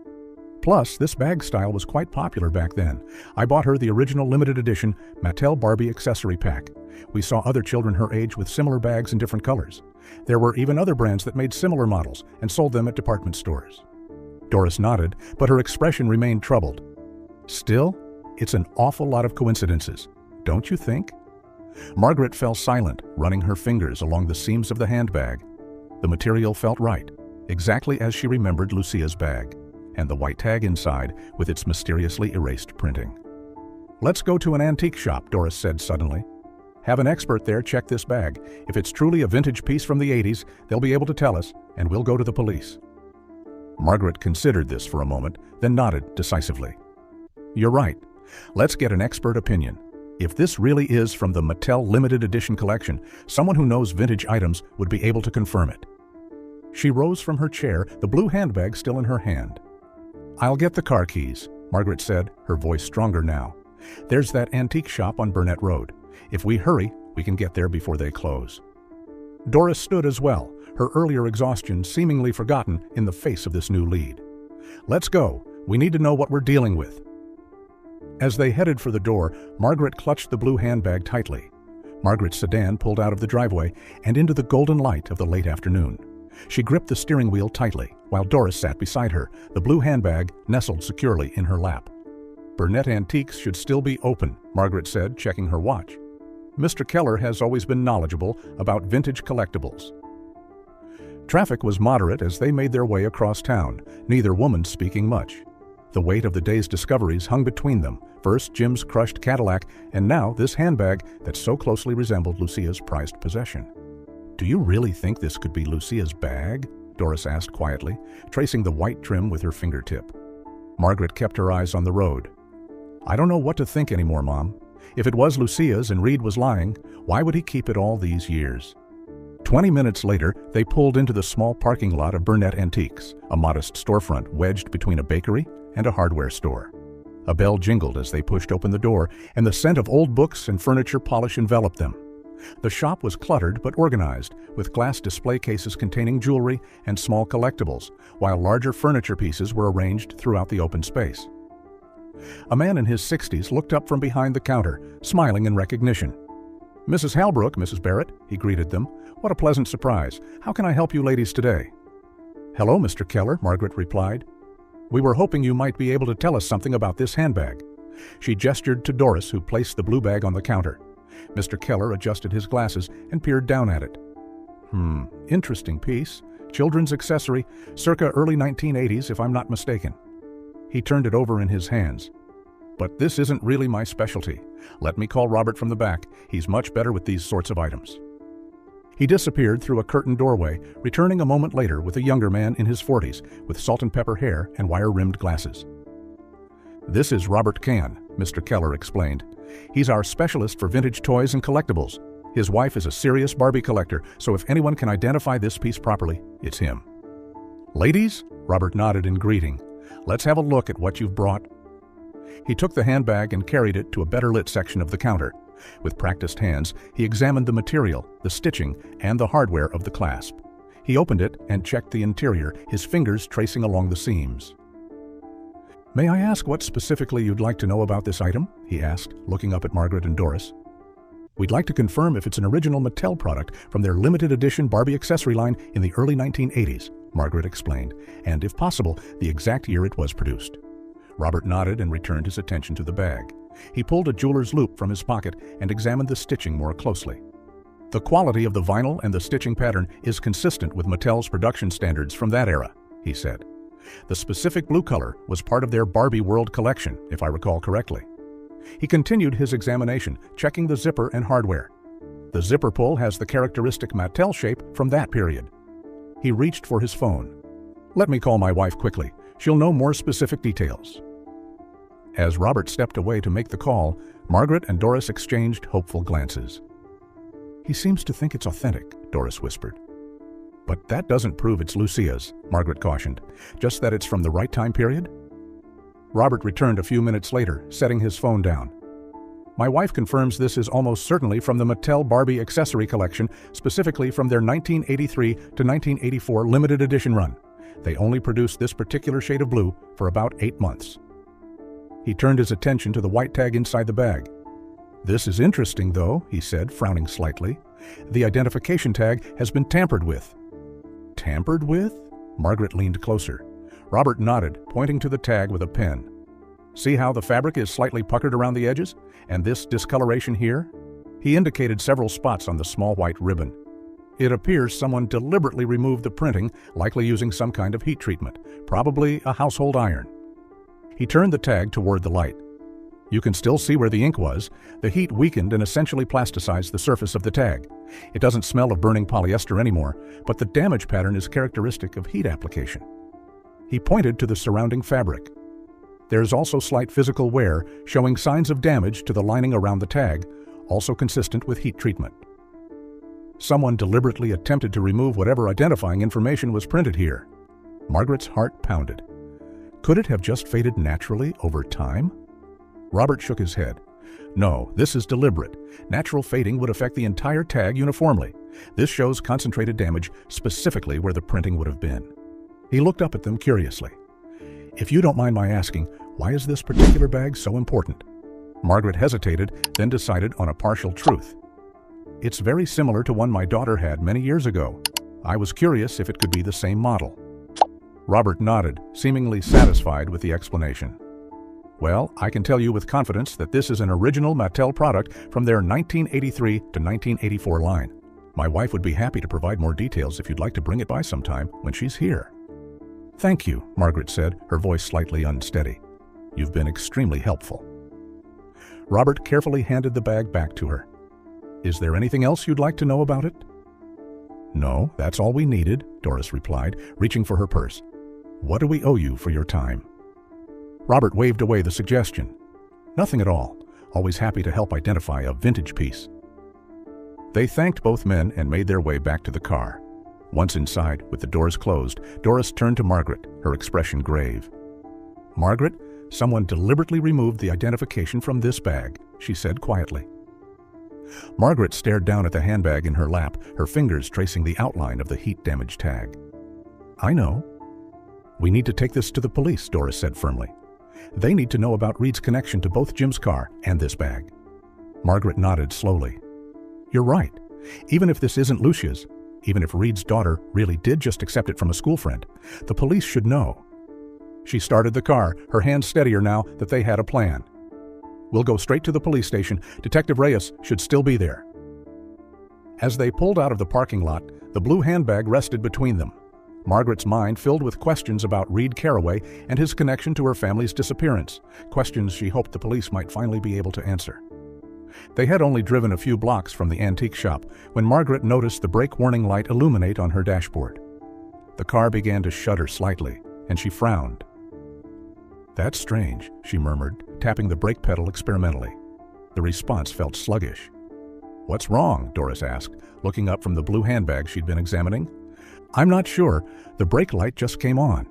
"Plus, this bag style was quite popular back then. I bought her the original limited edition Mattel Barbie accessory pack. We saw other children her age with similar bags in different colors. There were even other brands that made similar models and sold them at department stores." Doris nodded, but her expression remained troubled. "Still, it's an awful lot of coincidences, don't you think?" Margaret fell silent, running her fingers along the seams of the handbag. The material felt right, exactly as she remembered Lucia's bag, and the white tag inside with its mysteriously erased printing. "Let's go to an antique shop," Doris said suddenly. "Have an expert there check this bag. If it's truly a vintage piece from the 80s, they'll be able to tell us, and we'll go to the police." Margaret considered this for a moment, then nodded decisively. "You're right. Let's get an expert opinion. If this really is from the Mattel limited edition collection, someone who knows vintage items would be able to confirm it." She rose from her chair, the blue handbag still in her hand. "I'll get the car keys," Margaret said, her voice stronger now. "There's that antique shop on Burnett Road. If we hurry, we can get there before they close." Doris stood as well, her earlier exhaustion seemingly forgotten in the face of this new lead. "Let's go. We need to know what we're dealing with." As they headed for the door, Margaret clutched the blue handbag tightly. Margaret's sedan pulled out of the driveway and into the golden light of the late afternoon. She gripped the steering wheel tightly, while Doris sat beside her, the blue handbag nestled securely in her lap. "Burnett Antiques should still be open," Margaret said, checking her watch. "Mr. Keller has always been knowledgeable about vintage collectibles." Traffic was moderate as they made their way across town, neither woman speaking much. The weight of the day's discoveries hung between them, first Jim's crushed Cadillac, and now this handbag that so closely resembled Lucia's prized possession. "Do you really think this could be Lucia's bag?" Doris asked quietly, tracing the white trim with her fingertip. Margaret kept her eyes on the road. "I don't know what to think anymore, Mom. If it was Lucia's and Reed was lying, why would he keep it all these years?" 20 minutes later, they pulled into the small parking lot of Burnett Antiques, a modest storefront wedged between a bakery and a hardware store. A bell jingled as they pushed open the door, and the scent of old books and furniture polish enveloped them. The shop was cluttered but organized, with glass display cases containing jewelry and small collectibles, while larger furniture pieces were arranged throughout the open space. A man in his 60s looked up from behind the counter, smiling in recognition. "Mrs. Halbrook, Mrs. Barrett," he greeted them. "What a pleasant surprise. How can I help you ladies today?" "Hello, Mr. Keller," Margaret replied. "We were hoping you might be able to tell us something about this handbag." She gestured to Doris, who placed the blue bag on the counter. Mr. Keller adjusted his glasses and peered down at it. Interesting piece. Children's accessory, circa early 1980s, if I'm not mistaken." He turned it over in his hands. "But this isn't really my specialty. Let me call Robert from the back. He's much better with these sorts of items." He disappeared through a curtained doorway, returning a moment later with a younger man in his 40s, with salt and pepper hair and wire-rimmed glasses. "This is Robert Cann," Mr. Keller explained. "He's our specialist for vintage toys and collectibles. His wife is a serious Barbie collector, so if anyone can identify this piece properly, it's him." "Ladies," Robert nodded in greeting, "let's have a look at what you've brought." He took the handbag and carried it to a better-lit section of the counter. With practiced hands, he examined the material, the stitching, and the hardware of the clasp. He opened it and checked the interior, his fingers tracing along the seams. "May I ask what specifically you'd like to know about this item?" he asked, looking up at Margaret and Doris. "We'd like to confirm if it's an original Mattel product from their limited edition Barbie accessory line in the early 1980s, Margaret explained, and if possible, the exact year it was produced. Robert nodded and returned his attention to the bag. He pulled a jeweler's loop from his pocket and examined the stitching more closely. "The quality of the vinyl and the stitching pattern is consistent with Mattel's production standards from that era," he said. "The specific blue color was part of their Barbie World collection, if I recall correctly." He continued his examination, checking the zipper and hardware. The zipper pull has the characteristic Mattel shape from that period. He reached for his phone. "Let me call my wife quickly. She'll know more specific details." As Robert stepped away to make the call, Margaret and Doris exchanged hopeful glances. "He seems to think it's authentic," Doris whispered. "But that doesn't prove it's Lucia's," Margaret cautioned. "Just that it's from the right time period?" Robert returned a few minutes later, setting his phone down. "My wife confirms this is almost certainly from the Mattel Barbie accessory collection, specifically from their 1983 to 1984 limited edition run. They only produced this particular shade of blue for about 8 months." He turned his attention to the white tag inside the bag. "This is interesting, though," he said, frowning slightly. "The identification tag has been tampered with." "Tampered with?" Margaret leaned closer. Robert nodded, pointing to the tag with a pen. "See how the fabric is slightly puckered around the edges? And this discoloration here?" He indicated several spots on the small white ribbon. "It appears someone deliberately removed the printing, likely using some kind of heat treatment, probably a household iron." He turned the tag toward the light. "You can still see where the ink was. The heat weakened and essentially plasticized the surface of the tag. It doesn't smell of burning polyester anymore, but the damage pattern is characteristic of heat application." He pointed to the surrounding fabric. "There's also slight physical wear, showing signs of damage to the lining around the tag, also consistent with heat treatment. Someone deliberately attempted to remove whatever identifying information was printed here." Margaret's heart pounded. "Could it have just faded naturally over time?" Robert shook his head. "No, this is deliberate. Natural fading would affect the entire tag uniformly. This shows concentrated damage specifically where the printing would have been." He looked up at them curiously. "If you don't mind my asking, why is this particular bag so important?" Margaret hesitated, then decided on a partial truth. "It's very similar to one my daughter had many years ago. I was curious if it could be the same model." Robert nodded, seemingly satisfied with the explanation. "Well, I can tell you with confidence that this is an original Mattel product from their 1983 to 1984 line. My wife would be happy to provide more details if you'd like to bring it by sometime when she's here." "Thank you," Margaret said, her voice slightly unsteady. "You've been extremely helpful." Robert carefully handed the bag back to her. "Is there anything else you'd like to know about it?" "No, that's all we needed," Doris replied, reaching for her purse. "What do we owe you for your time?" Robert waved away the suggestion. "Nothing at all. Always happy to help identify a vintage piece." They thanked both men and made their way back to the car. Once inside, with the doors closed, Doris turned to Margaret, her expression grave. "Margaret, someone deliberately removed the identification from this bag," she said quietly. Margaret stared down at the handbag in her lap, her fingers tracing the outline of the heat-damaged tag. "I know." "We need to take this to the police," Doris said firmly. "They need to know about Reed's connection to both Jim's car and this bag." Margaret nodded slowly. "You're right. Even if this isn't Lucia's, even if Reed's daughter really did just accept it from a school friend, the police should know." She started the car, her hands steadier now that they had a plan. "We'll go straight to the police station. Detective Reyes should still be there." As they pulled out of the parking lot, the blue handbag rested between them. Margaret's mind filled with questions about Reed Carraway and his connection to her family's disappearance, questions she hoped the police might finally be able to answer. They had only driven a few blocks from the antique shop when Margaret noticed the brake warning light illuminate on her dashboard. The car began to shudder slightly, and she frowned. "That's strange," she murmured, tapping the brake pedal experimentally. The response felt sluggish. "What's wrong?" Doris asked, looking up from the blue handbag she'd been examining. "I'm not sure. The brake light just came on."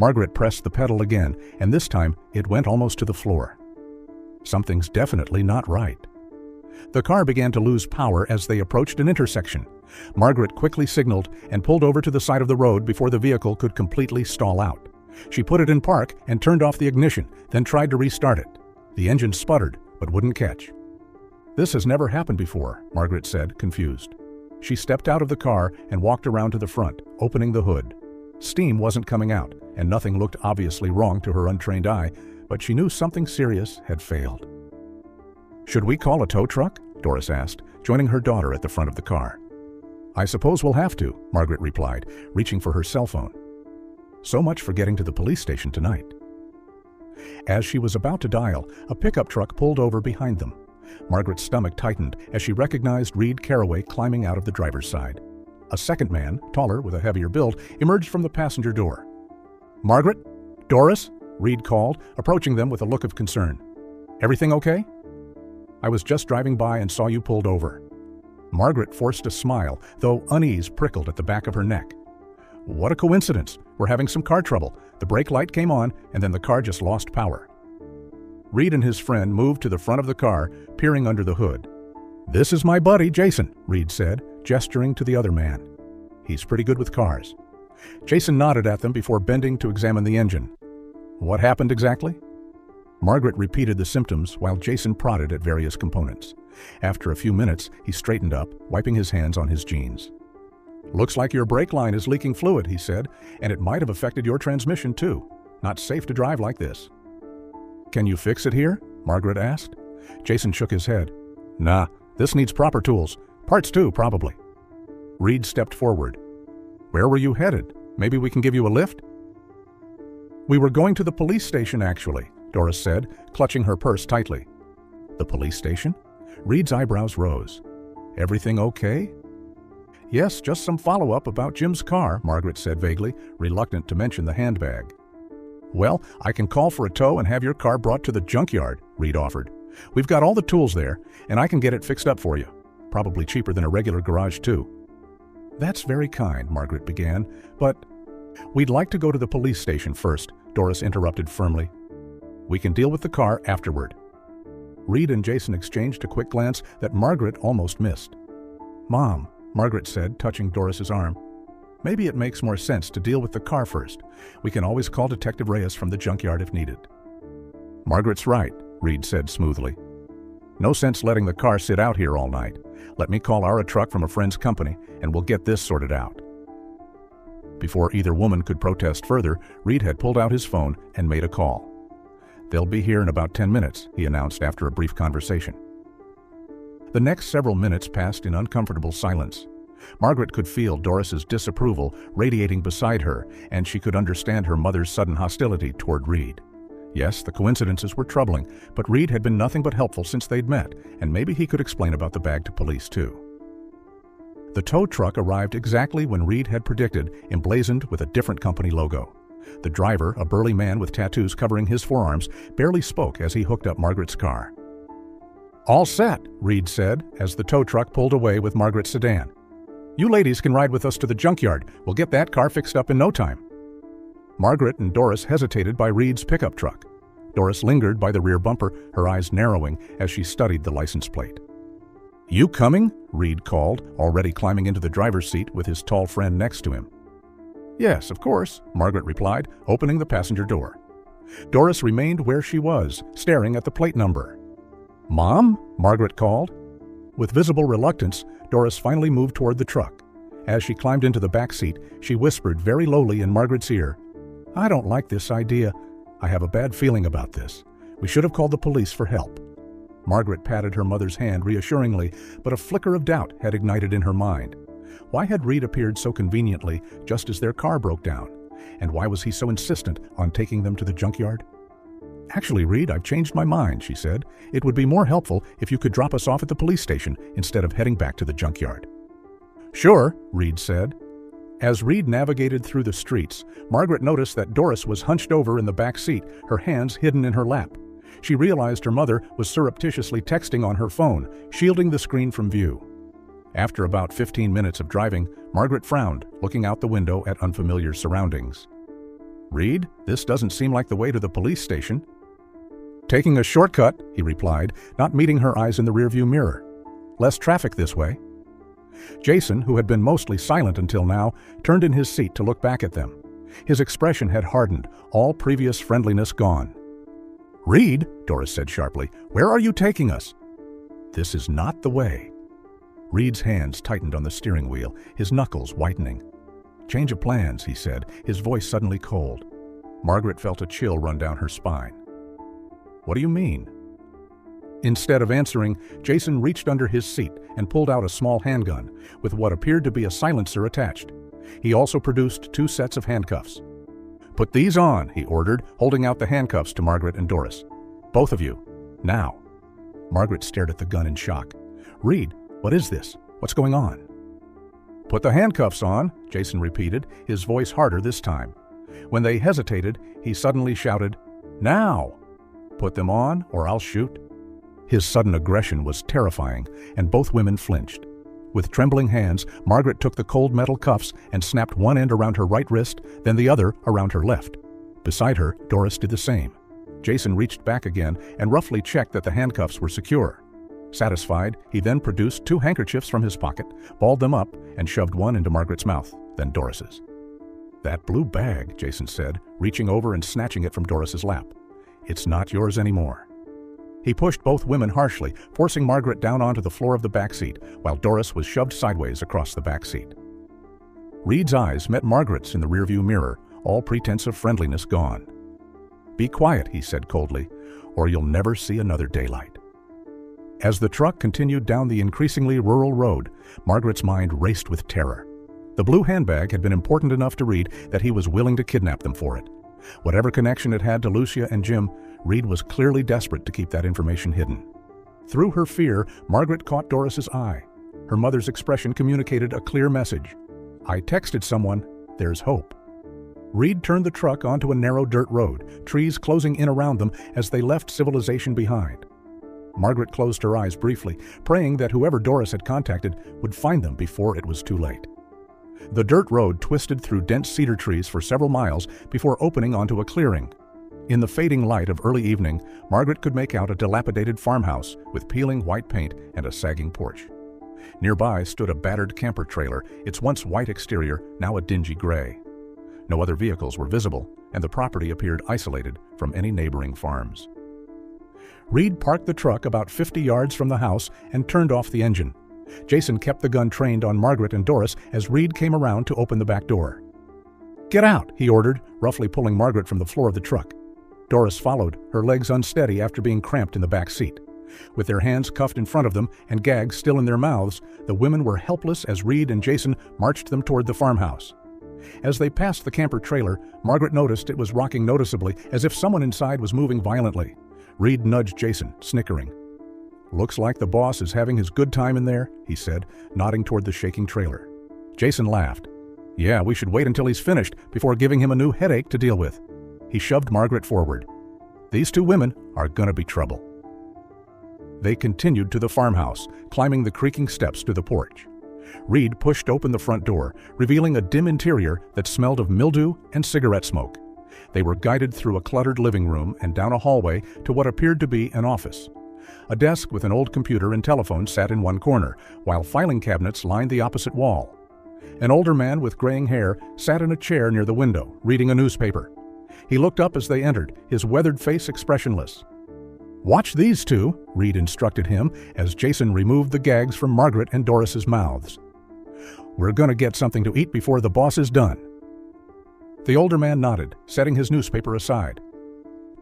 Margaret pressed the pedal again, and this time it went almost to the floor. Something's definitely not right. The car began to lose power as they approached an intersection. Margaret quickly signaled and pulled over to the side of the road before the vehicle could completely stall out. She put it in park and turned off the ignition, then tried to restart it. The engine sputtered, but wouldn't catch. "This has never happened before," Margaret said, confused. She stepped out of the car and walked around to the front, opening the hood. Steam wasn't coming out, and nothing looked obviously wrong to her untrained eye, but she knew something serious had failed. "Should we call a tow truck?" Doris asked, joining her daughter at the front of the car. "I suppose we'll have to," Margaret replied, reaching for her cell phone. So much for getting to the police station tonight. As she was about to dial, a pickup truck pulled over behind them. Margaret's stomach tightened as she recognized Reed Carraway climbing out of the driver's side. A second man, taller with a heavier build, emerged from the passenger door. "Margaret? Doris?" Reed called, approaching them with a look of concern. "Everything okay?" "I was just driving by and saw you pulled over." Margaret forced a smile, though unease prickled at the back of her neck. "What a coincidence. We're having some car trouble. The brake light came on, and then the car just lost power." Reed and his friend moved to the front of the car, peering under the hood. "This is my buddy, Jason," Reed said, gesturing to the other man. "He's pretty good with cars." Jason nodded at them before bending to examine the engine. "What happened exactly?" Margaret repeated the symptoms while Jason prodded at various components. After a few minutes, he straightened up, wiping his hands on his jeans. "Looks like your brake line is leaking fluid," he said, "and it might have affected your transmission too. Not safe to drive like this." "Can you fix it here?" Margaret asked. Jason shook his head. "Nah, this needs proper tools. Parts too, probably." Reed stepped forward. "Where were you headed? Maybe we can give you a lift?" "We were going to the police station, actually," Doris said, clutching her purse tightly. "The police station?" Reed's eyebrows rose. "Everything okay?" "Yes, just some follow-up about Jim's car," Margaret said vaguely, reluctant to mention the handbag. "Well, I can call for a tow and have your car brought to the junkyard," Reed offered. "We've got all the tools there, and I can get it fixed up for you. Probably cheaper than a regular garage, too." "That's very kind," Margaret began, "but—" "We'd like to go to the police station first," Doris interrupted firmly. "We can deal with the car afterward." Reed and Jason exchanged a quick glance that Margaret almost missed. "Mom," Margaret said, touching Doris's arm, "maybe it makes more sense to deal with the car first. We can always call Detective Reyes from the junkyard if needed." "Margaret's right," Reed said smoothly. "No sense letting the car sit out here all night. Let me call our truck from a friend's company, and we'll get this sorted out." Before either woman could protest further, Reed had pulled out his phone and made a call. "They'll be here in about 10 minutes, he announced after a brief conversation. The next several minutes passed in uncomfortable silence. Margaret could feel Doris's disapproval radiating beside her, and she could understand her mother's sudden hostility toward Reed. Yes, the coincidences were troubling, but Reed had been nothing but helpful since they'd met, and maybe he could explain about the bag to police too. The tow truck arrived exactly when Reed had predicted, emblazoned with a different company logo. The driver, a burly man with tattoos covering his forearms, barely spoke as he hooked up Margaret's car. "All set," Reed said as the tow truck pulled away with Margaret's sedan. "You ladies can ride with us to the junkyard. We'll get that car fixed up in no time." Margaret and Doris hesitated by Reed's pickup truck. Doris lingered by the rear bumper, her eyes narrowing as she studied the license plate. "You coming?" Reed called, already climbing into the driver's seat with his tall friend next to him. "Yes, of course," Margaret replied, opening the passenger door. Doris remained where she was, staring at the plate number. "Mom?" Margaret called. With visible reluctance, Doris finally moved toward the truck. As she climbed into the back seat, she whispered very lowly in Margaret's ear, "I don't like this idea. I have a bad feeling about this. We should have called the police for help." Margaret patted her mother's hand reassuringly, but a flicker of doubt had ignited in her mind. Why had Reed appeared so conveniently just as their car broke down? And why was he so insistent on taking them to the junkyard? "Actually, Reed, I've changed my mind," she said. "It would be more helpful if you could drop us off at the police station instead of heading back to the junkyard." "Sure," Reed said. As Reed navigated through the streets, Margaret noticed that Doris was hunched over in the back seat, her hands hidden in her lap. She realized her mother was surreptitiously texting on her phone, shielding the screen from view. After about 15 minutes of driving, Margaret frowned, looking out the window at unfamiliar surroundings. "Reed, this doesn't seem like the way to the police station." "Taking a shortcut," he replied, not meeting her eyes in the rearview mirror. "Less traffic this way." Jason, who had been mostly silent until now, turned in his seat to look back at them. His expression had hardened, all previous friendliness gone. "Reed," Doris said sharply, "where are you taking us?" "This is not the way." Reed's hands tightened on the steering wheel, his knuckles whitening. "Change of plans," he said, his voice suddenly cold. Margaret felt a chill run down her spine. "What do you mean?" Instead of answering, Jason reached under his seat and pulled out a small handgun, with what appeared to be a silencer attached. He also produced 2 sets of handcuffs. "Put these on," he ordered, holding out the handcuffs to Margaret and Doris. "Both of you. Now." Margaret stared at the gun in shock. "Reed, what is this? What's going on?" "Put the handcuffs on," Jason repeated, his voice harder this time. When they hesitated, he suddenly shouted, "Now! Put them on, or I'll shoot." His sudden aggression was terrifying, and both women flinched. With trembling hands, Margaret took the cold metal cuffs and snapped one end around her right wrist, then the other around her left. Beside her, Doris did the same. Jason reached back again and roughly checked that the handcuffs were secure. Satisfied, he then produced 2 handkerchiefs from his pocket, balled them up, and shoved one into Margaret's mouth, then Doris's. "That blue bag," Jason said, reaching over and snatching it from Doris's lap. "It's not yours anymore." He pushed both women harshly, forcing Margaret down onto the floor of the back seat, while Doris was shoved sideways across the back seat. Reed's eyes met Margaret's in the rearview mirror, all pretense of friendliness gone. "Be quiet," he said coldly, "or you'll never see another daylight." As the truck continued down the increasingly rural road, Margaret's mind raced with terror. The blue handbag had been important enough to Reed that he was willing to kidnap them for it. Whatever connection it had to Lucia and Jim, Reed was clearly desperate to keep that information hidden. Through her fear, Margaret caught Doris's eye. Her mother's expression communicated a clear message. "I texted someone, there's hope." Reed turned the truck onto a narrow dirt road, trees closing in around them as they left civilization behind. Margaret closed her eyes briefly, praying that whoever Doris had contacted would find them before it was too late. The dirt road twisted through dense cedar trees for several miles before opening onto a clearing. In the fading light of early evening, Margaret could make out a dilapidated farmhouse with peeling white paint and a sagging porch. Nearby stood a battered camper trailer, its once white exterior now a dingy gray. No other vehicles were visible, and the property appeared isolated from any neighboring farms. Reed parked the truck about 50 yards from the house and turned off the engine. Jason kept the gun trained on Margaret and Doris as Reed came around to open the back door. "Get out," he ordered, roughly pulling Margaret from the floor of the truck. Doris followed, her legs unsteady after being cramped in the back seat. With their hands cuffed in front of them and gags still in their mouths, the women were helpless as Reed and Jason marched them toward the farmhouse. As they passed the camper trailer, Margaret noticed it was rocking noticeably, as if someone inside was moving violently. Reed nudged Jason, snickering. "Looks like the boss is having his good time in there," he said, nodding toward the shaking trailer. Jason laughed. "Yeah, we should wait until he's finished before giving him a new headache to deal with." He shoved Margaret forward. "These 2 women are gonna be trouble." They continued to the farmhouse, climbing the creaking steps to the porch. Reed pushed open the front door, revealing a dim interior that smelled of mildew and cigarette smoke. They were guided through a cluttered living room and down a hallway to what appeared to be an office. A desk with an old computer and telephone sat in one corner, while filing cabinets lined the opposite wall. An older man with graying hair sat in a chair near the window, reading a newspaper. He looked up as they entered, his weathered face expressionless. "Watch these 2, Reed instructed him as Jason removed the gags from Margaret and Doris's mouths. "We're gonna get something to eat before the boss is done." The older man nodded, setting his newspaper aside.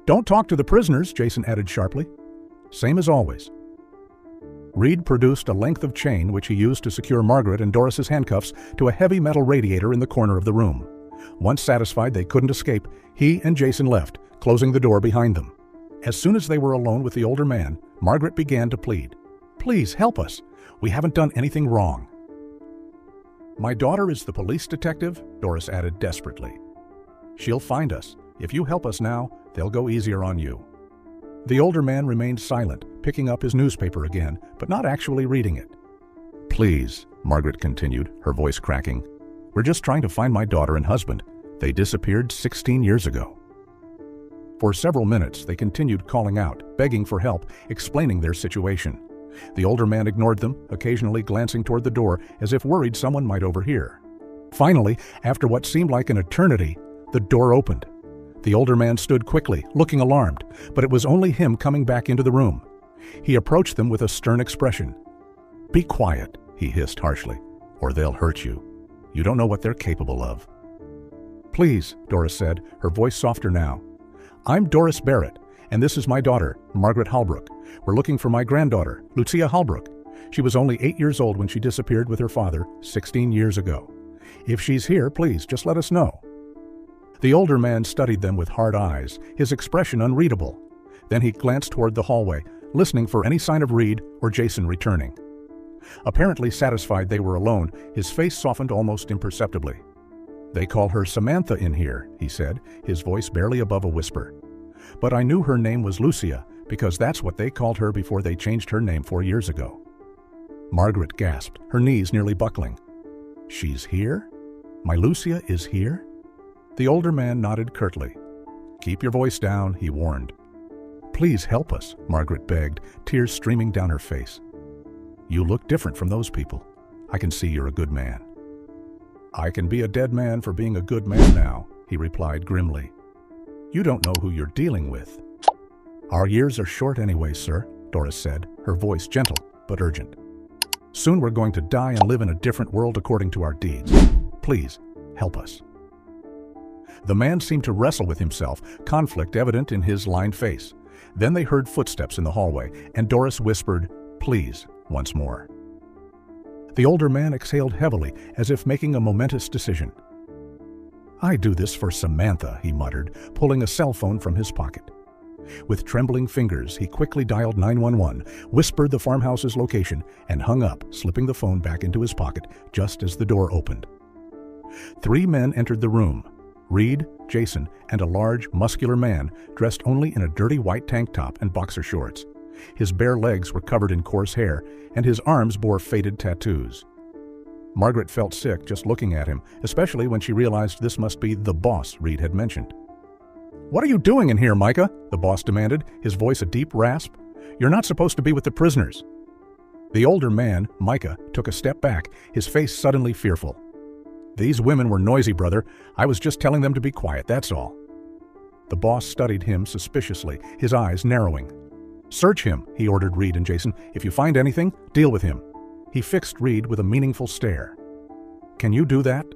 "Don't talk to the prisoners," Jason added sharply. "Same as always." Reed produced a length of chain which he used to secure Margaret and Doris's handcuffs to a heavy metal radiator in the corner of the room. Once satisfied they couldn't escape, he and Jason left, closing the door behind them. As soon as they were alone with the older man, Margaret began to plead. "Please help us. We haven't done anything wrong." "My daughter is the police detective," Doris added desperately. "She'll find us. If you help us now, they'll go easier on you." The older man remained silent, picking up his newspaper again, but not actually reading it. "Please," Margaret continued, her voice cracking. "We're just trying to find my daughter and husband. They disappeared 16 years ago. For several minutes, they continued calling out, begging for help, explaining their situation. The older man ignored them, occasionally glancing toward the door as if worried someone might overhear. Finally, after what seemed like an eternity, the door opened. The older man stood quickly, looking alarmed, but it was only him coming back into the room. He approached them with a stern expression. "Be quiet," he hissed harshly, "or they'll hurt you. You don't know what they're capable of." "Please," Doris said, her voice softer now. "I'm Doris Barrett, and this is my daughter, Margaret Halbrook. We're looking for my granddaughter, Lucia Halbrook. She was only 8 years old when she disappeared with her father 16 years ago. If she's here, please just let us know." The older man studied them with hard eyes, his expression unreadable. Then he glanced toward the hallway, listening for any sign of Reed or Jason returning. Apparently satisfied they were alone, his face softened almost imperceptibly. "They call her Samantha in here," he said, his voice barely above a whisper. "But I knew her name was Lucia, because that's what they called her before they changed her name 4 years ago." Margaret gasped, her knees nearly buckling. "She's here? My Lucia is here?" The older man nodded curtly. "Keep your voice down," he warned. "Please help us," Margaret begged, tears streaming down her face. "You look different from those people. I can see you're a good man." "I can be a dead man for being a good man now," he replied grimly. "You don't know who you're dealing with." "Our years are short anyway, sir," Doris said, her voice gentle but urgent. "Soon we're going to die and live in a different world according to our deeds. Please, help us." The man seemed to wrestle with himself, conflict evident in his lined face. Then they heard footsteps in the hallway, and Doris whispered, "Please," once more. The older man exhaled heavily, as if making a momentous decision. "I do this for Samantha," he muttered, pulling a cell phone from his pocket. With trembling fingers, he quickly dialed 911, whispered the farmhouse's location, and hung up, slipping the phone back into his pocket just as the door opened. 3 men entered the room. Reed, Jason, and a large, muscular man dressed only in a dirty white tank top and boxer shorts. His bare legs were covered in coarse hair, and his arms bore faded tattoos. Margaret felt sick just looking at him, especially when she realized this must be the boss Reed had mentioned. "What are you doing in here, Micah?" the boss demanded, his voice a deep rasp. "You're not supposed to be with the prisoners." The older man, Micah, took a step back, his face suddenly fearful. "These women were noisy, brother. I was just telling them to be quiet, that's all." The boss studied him suspiciously, his eyes narrowing. "Search him," he ordered Reed and Jason. "If you find anything, deal with him." He fixed Reed with a meaningful stare. "Can you do that?"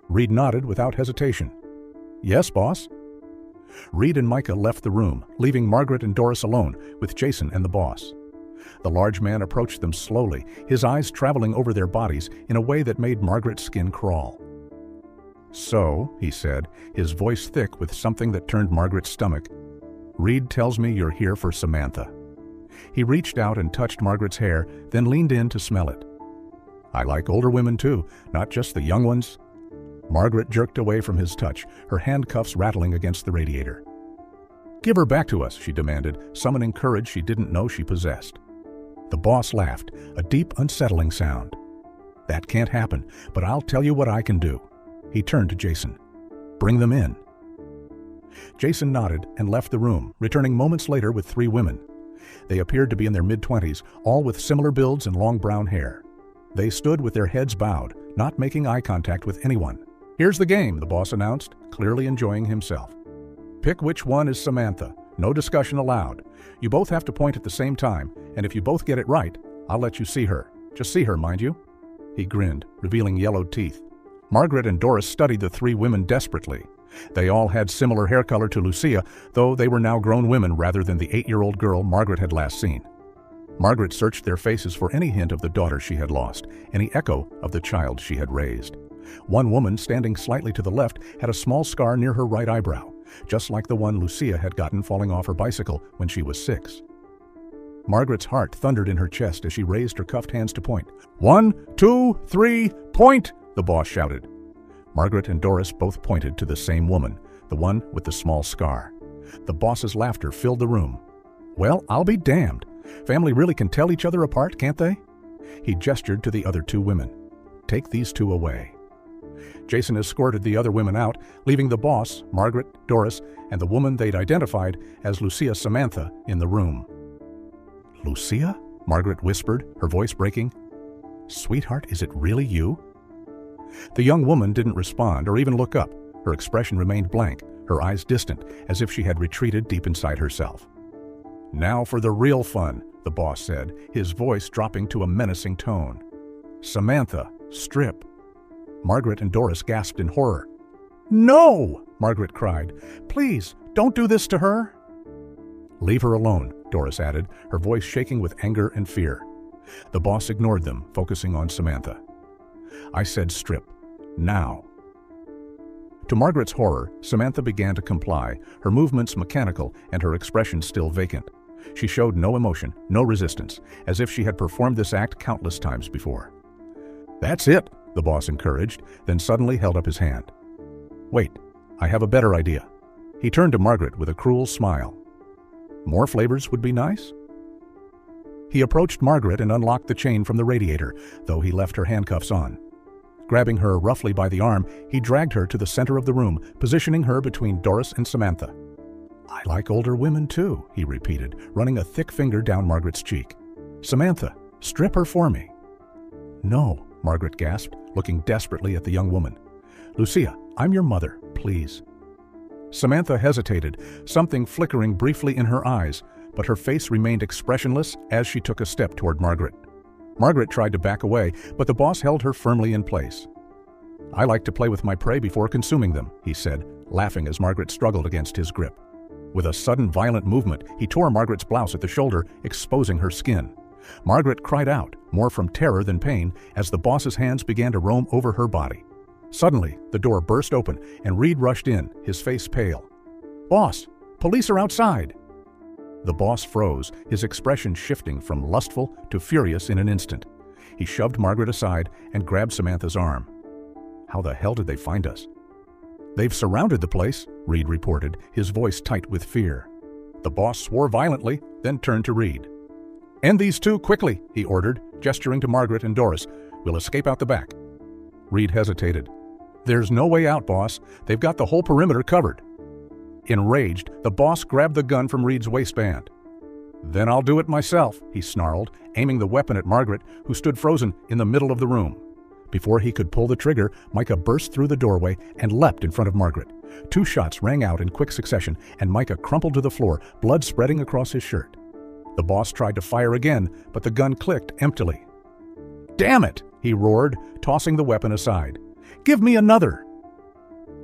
Reed nodded without hesitation. "Yes, boss." Reed and Micah left the room, leaving Margaret and Doris alone with Jason and the boss. The large man approached them slowly, his eyes traveling over their bodies in a way that made Margaret's skin crawl. "So," he said, his voice thick with something that turned Margaret's stomach, "Reed tells me you're here for Samantha." He reached out and touched Margaret's hair, then leaned in to smell it. "I like older women too, not just the young ones." Margaret jerked away from his touch, her handcuffs rattling against the radiator. "Give her back to us," she demanded, summoning courage she didn't know she possessed. The boss laughed, a deep, unsettling sound. "That can't happen, but I'll tell you what I can do." He turned to Jason. "Bring them in." Jason nodded and left the room, returning moments later with 3 women. They appeared to be in their mid-20s, all with similar builds and long brown hair. They stood with their heads bowed, not making eye contact with anyone. "Here's the game," the boss announced, clearly enjoying himself. "Pick which one is Samantha. No discussion allowed. You both have to point at the same time, and if you both get it right, I'll let you see her. Just see her, mind you." He grinned, revealing yellowed teeth. Margaret and Doris studied the 3 women desperately. They all had similar hair color to Lucia, though they were now grown women rather than the 8-year-old girl Margaret had last seen. Margaret searched their faces for any hint of the daughter she had lost, any echo of the child she had raised. One woman, standing slightly to the left, had a small scar near her right eyebrow, just like the one Lucia had gotten falling off her bicycle when she was 6. Margaret's heart thundered in her chest as she raised her cuffed hands to point. 1, 2, 3, point! The boss shouted. Margaret and Doris both pointed to the same woman, the one with the small scar. The boss's laughter filled the room. "Well, I'll be damned. Family really can tell each other apart, can't they?" He gestured to the other 2 women. "Take these 2 away." Jason escorted the other women out, leaving the boss, Margaret, Doris, and the woman they'd identified as Lucia Samantha in the room. "Lucia?" Margaret whispered, her voice breaking. "Sweetheart, is it really you?" The young woman didn't respond or even look up. Her expression remained blank, her eyes distant, as if she had retreated deep inside herself. "Now for the real fun," the boss said, his voice dropping to a menacing tone. "Samantha, strip." Margaret and Doris gasped in horror. "No!" Margaret cried. "Please, don't do this to her." "Leave her alone," Doris added, her voice shaking with anger and fear. The boss ignored them, focusing on Samantha. "I said strip. Now." To Margaret's horror, Samantha began to comply, her movements mechanical and her expression still vacant. She showed no emotion, no resistance, as if she had performed this act countless times before. "That's it," the boss encouraged, then suddenly held up his hand. "Wait, I have a better idea." He turned to Margaret with a cruel smile. "More flavors would be nice?" He approached Margaret and unlocked the chain from the radiator, though he left her handcuffs on. Grabbing her roughly by the arm, he dragged her to the center of the room, positioning her between Doris and Samantha. "I like older women too," he repeated, running a thick finger down Margaret's cheek. "Samantha, strip her for me." "No," Margaret gasped, looking desperately at the young woman. "Lucia, I'm your mother, please." Samantha hesitated, something flickering briefly in her eyes, but her face remained expressionless as she took a step toward Margaret. Margaret tried to back away, but the boss held her firmly in place. "I like to play with my prey before consuming them," he said, laughing as Margaret struggled against his grip. With a sudden violent movement, he tore Margaret's blouse at the shoulder, exposing her skin. Margaret cried out, more from terror than pain, as the boss's hands began to roam over her body. Suddenly, the door burst open, and Reed rushed in, his face pale. "Boss, police are outside!" The boss froze, his expression shifting from lustful to furious in an instant. He shoved Margaret aside and grabbed Samantha's arm. "How the hell did they find us?" "They've surrounded the place," Reed reported, his voice tight with fear. The boss swore violently, then turned to Reed. "End these two quickly," he ordered, gesturing to Margaret and Doris. "We'll escape out the back." Reed hesitated. "There's no way out, boss. They've got the whole perimeter covered." Enraged, the boss grabbed the gun from Reed's waistband. "Then I'll do it myself," he snarled, aiming the weapon at Margaret, who stood frozen in the middle of the room. Before he could pull the trigger, Micah burst through the doorway and leapt in front of Margaret. 2 shots rang out in quick succession, and Micah crumpled to the floor, blood spreading across his shirt. The boss tried to fire again, but the gun clicked emptily. "Damn it!" he roared, tossing the weapon aside. "Give me another!"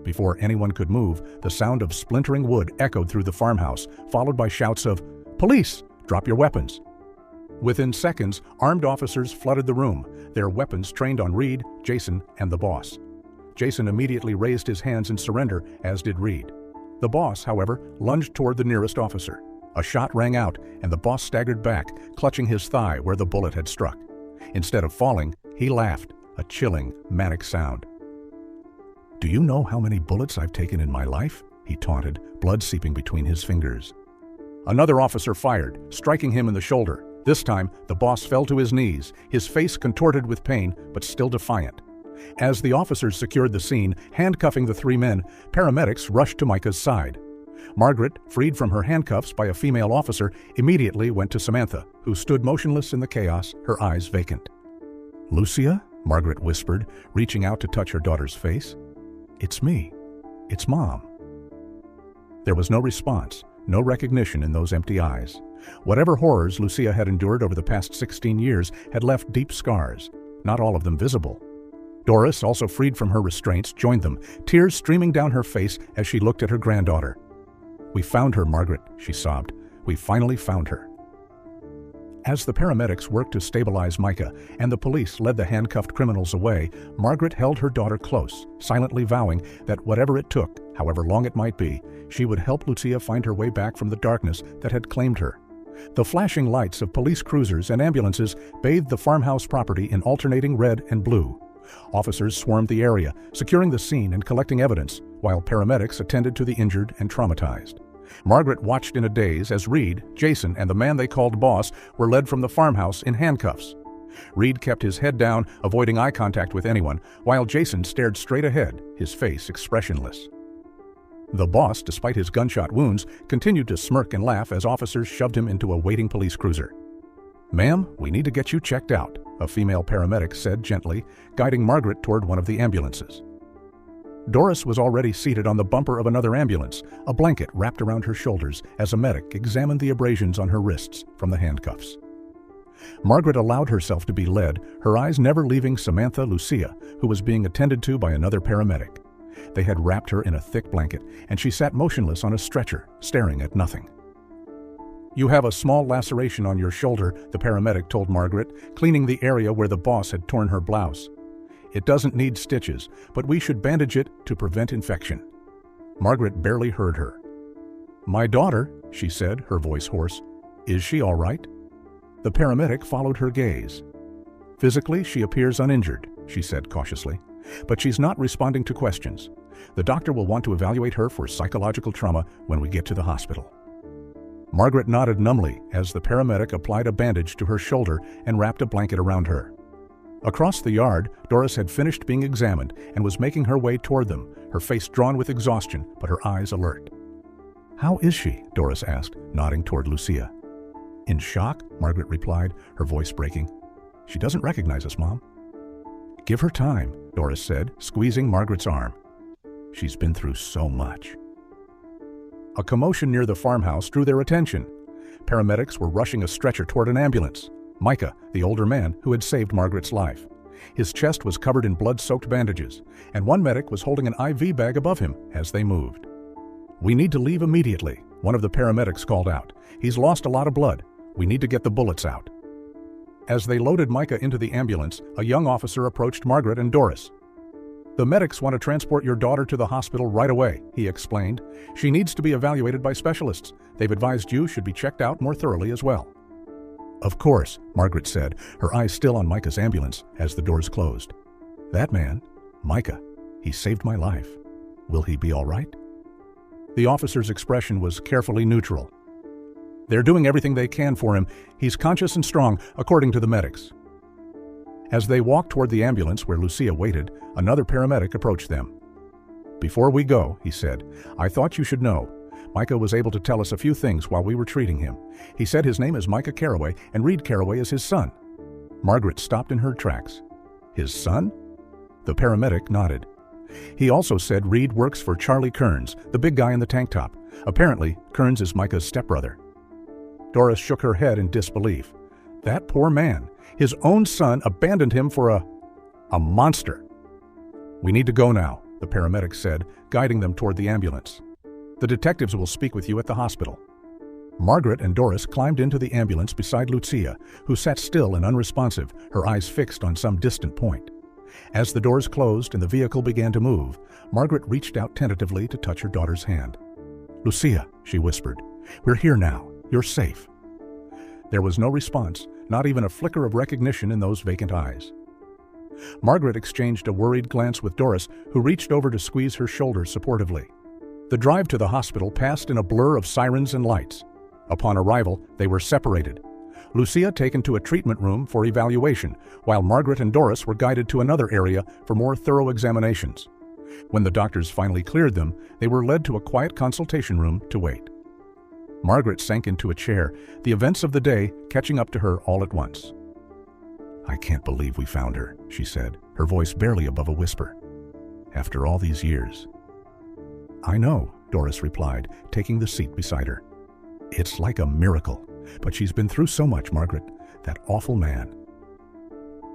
Before anyone could move, the sound of splintering wood echoed through the farmhouse, followed by shouts of, "Police! Drop your weapons!" Within seconds, armed officers flooded the room, their weapons trained on Reed, Jason, and the boss. Jason immediately raised his hands in surrender, as did Reed. The boss, however, lunged toward the nearest officer. A shot rang out, and the boss staggered back, clutching his thigh where the bullet had struck. Instead of falling, he laughed, a chilling, manic sound. "Do you know how many bullets I've taken in my life?" he taunted, blood seeping between his fingers. Another officer fired, striking him in the shoulder. This time, the boss fell to his knees, his face contorted with pain, but still defiant. As the officers secured the scene, handcuffing the 3 men, paramedics rushed to Micah's side. Margaret, freed from her handcuffs by a female officer, immediately went to Samantha, who stood motionless in the chaos, her eyes vacant. "Lucia?" Margaret whispered, reaching out to touch her daughter's face. "It's me. It's Mom." There was no response, no recognition in those empty eyes. Whatever horrors Lucia had endured over the past 16 years had left deep scars, not all of them visible. Doris, also freed from her restraints, joined them, tears streaming down her face as she looked at her granddaughter. "We found her, Margaret," she sobbed. "We finally found her." As the paramedics worked to stabilize Micah and the police led the handcuffed criminals away, Margaret held her daughter close, silently vowing that whatever it took, however long it might be, she would help Lucia find her way back from the darkness that had claimed her. The flashing lights of police cruisers and ambulances bathed the farmhouse property in alternating red and blue. Officers swarmed the area, securing the scene and collecting evidence, while paramedics attended to the injured and traumatized. Margaret watched in a daze as Reed, Jason, and the man they called Boss were led from the farmhouse in handcuffs. Reed kept his head down, avoiding eye contact with anyone, while Jason stared straight ahead, his face expressionless. The boss, despite his gunshot wounds, continued to smirk and laugh as officers shoved him into a waiting police cruiser. "Ma'am, we need to get you checked out," a female paramedic said gently, guiding Margaret toward one of the ambulances. Doris was already seated on the bumper of another ambulance, a blanket wrapped around her shoulders as a medic examined the abrasions on her wrists from the handcuffs. Margaret allowed herself to be led, her eyes never leaving Samantha Lucia, who was being attended to by another paramedic. They had wrapped her in a thick blanket, and she sat motionless on a stretcher, staring at nothing. "You have a small laceration on your shoulder," the paramedic told Margaret, cleaning the area where the boss had torn her blouse. "It doesn't need stitches, but we should bandage it to prevent infection." Margaret barely heard her. "My daughter," she said, her voice hoarse. "Is she all right?" The paramedic followed her gaze. "Physically, she appears uninjured," she said cautiously, "but she's not responding to questions. The doctor will want to evaluate her for psychological trauma when we get to the hospital." Margaret nodded numbly as the paramedic applied a bandage to her shoulder and wrapped a blanket around her. Across the yard, Doris had finished being examined and was making her way toward them, her face drawn with exhaustion, but her eyes alert. "How is she?" Doris asked, nodding toward Lucia. "In shock," Margaret replied, her voice breaking. "She doesn't recognize us, Mom." "Give her time," Doris said, squeezing Margaret's arm. "She's been through so much." A commotion near the farmhouse drew their attention. Paramedics were rushing a stretcher toward an ambulance. Micah, the older man who had saved Margaret's life. His chest was covered in blood-soaked bandages, and one medic was holding an IV bag above him as they moved. "We need to leave immediately," one of the paramedics called out. "He's lost a lot of blood. We need to get the bullets out." As they loaded Micah into the ambulance, a young officer approached Margaret and Doris. "The medics want to transport your daughter to the hospital right away," he explained. "She needs to be evaluated by specialists. They've advised you should be checked out more thoroughly as well." "Of course," Margaret said, her eyes still on Micah's ambulance as the doors closed. "That man, Micah, he saved my life. Will he be all right?" The officer's expression was carefully neutral. "They're doing everything they can for him. He's conscious and strong, according to the medics." As they walked toward the ambulance where Lucia waited, another paramedic approached them. "Before we go," he said, "I thought you should know. Micah was able to tell us a few things while we were treating him. He said his name is Micah Carraway and Reed Carraway is his son." Margaret stopped in her tracks. "His son?" The paramedic nodded. "He also said Reed works for Charlie Kearns, the big guy in the tank top. Apparently, Kearns is Micah's stepbrother." Doris shook her head in disbelief. That poor man, his own son, abandoned him for a monster. "We need to go now," the paramedic said, guiding them toward the ambulance. "The detectives will speak with you at the hospital." Margaret and Doris climbed into the ambulance beside Lucia, who sat still and unresponsive, her eyes fixed on some distant point. As the doors closed and the vehicle began to move, Margaret reached out tentatively to touch her daughter's hand. "Lucia," she whispered, "we're here now. You're safe." There was no response, not even a flicker of recognition in those vacant eyes. Margaret exchanged a worried glance with Doris, who reached over to squeeze her shoulder supportively. The drive to the hospital passed in a blur of sirens and lights. Upon arrival, they were separated. Lucia taken to a treatment room for evaluation, while Margaret and Doris were guided to another area for more thorough examinations. When the doctors finally cleared them, they were led to a quiet consultation room to wait. Margaret sank into a chair, the events of the day catching up to her all at once. "I can't believe we found her," she said, her voice barely above a whisper. "After all these years." "I know," Doris replied, taking the seat beside her. "It's like a miracle, but she's been through so much, Margaret. That awful man."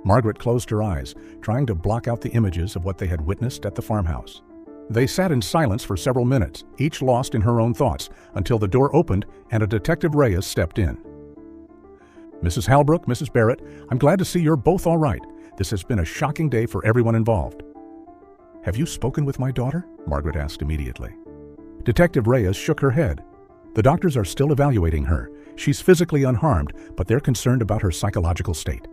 Margaret closed her eyes, trying to block out the images of what they had witnessed at the farmhouse. They sat in silence for several minutes, each lost in her own thoughts, until the door opened and a Detective Reyes stepped in. "Mrs. Halbrook, Mrs. Barrett, I'm glad to see you're both all right. This has been a shocking day for everyone involved." "Have you spoken with my daughter?" Margaret asked immediately. Detective Reyes shook her head. "The doctors are still evaluating her. She's physically unharmed, but they're concerned about her psychological state."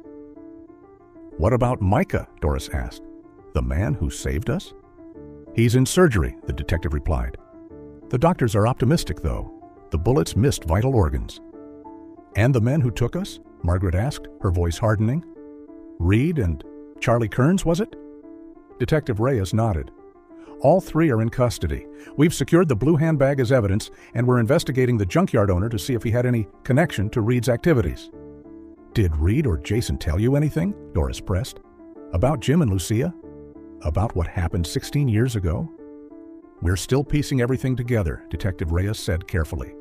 "What about Micah?" Doris asked. "The man who saved us?" "He's in surgery," the detective replied. "The doctors are optimistic, though. The bullets missed vital organs." "And the men who took us?" Margaret asked, her voice hardening. Reed and Charlie Kearns, was it? Detective Reyes nodded. All three are in custody. We've secured the blue handbag as evidence, and we're investigating the junkyard owner to see if he had any connection to Reed's activities. Did Reed or Jason tell you anything? Doris pressed. About Jim and Lucia? About what happened 16 years ago? We're still piecing everything together, Detective Reyes said carefully.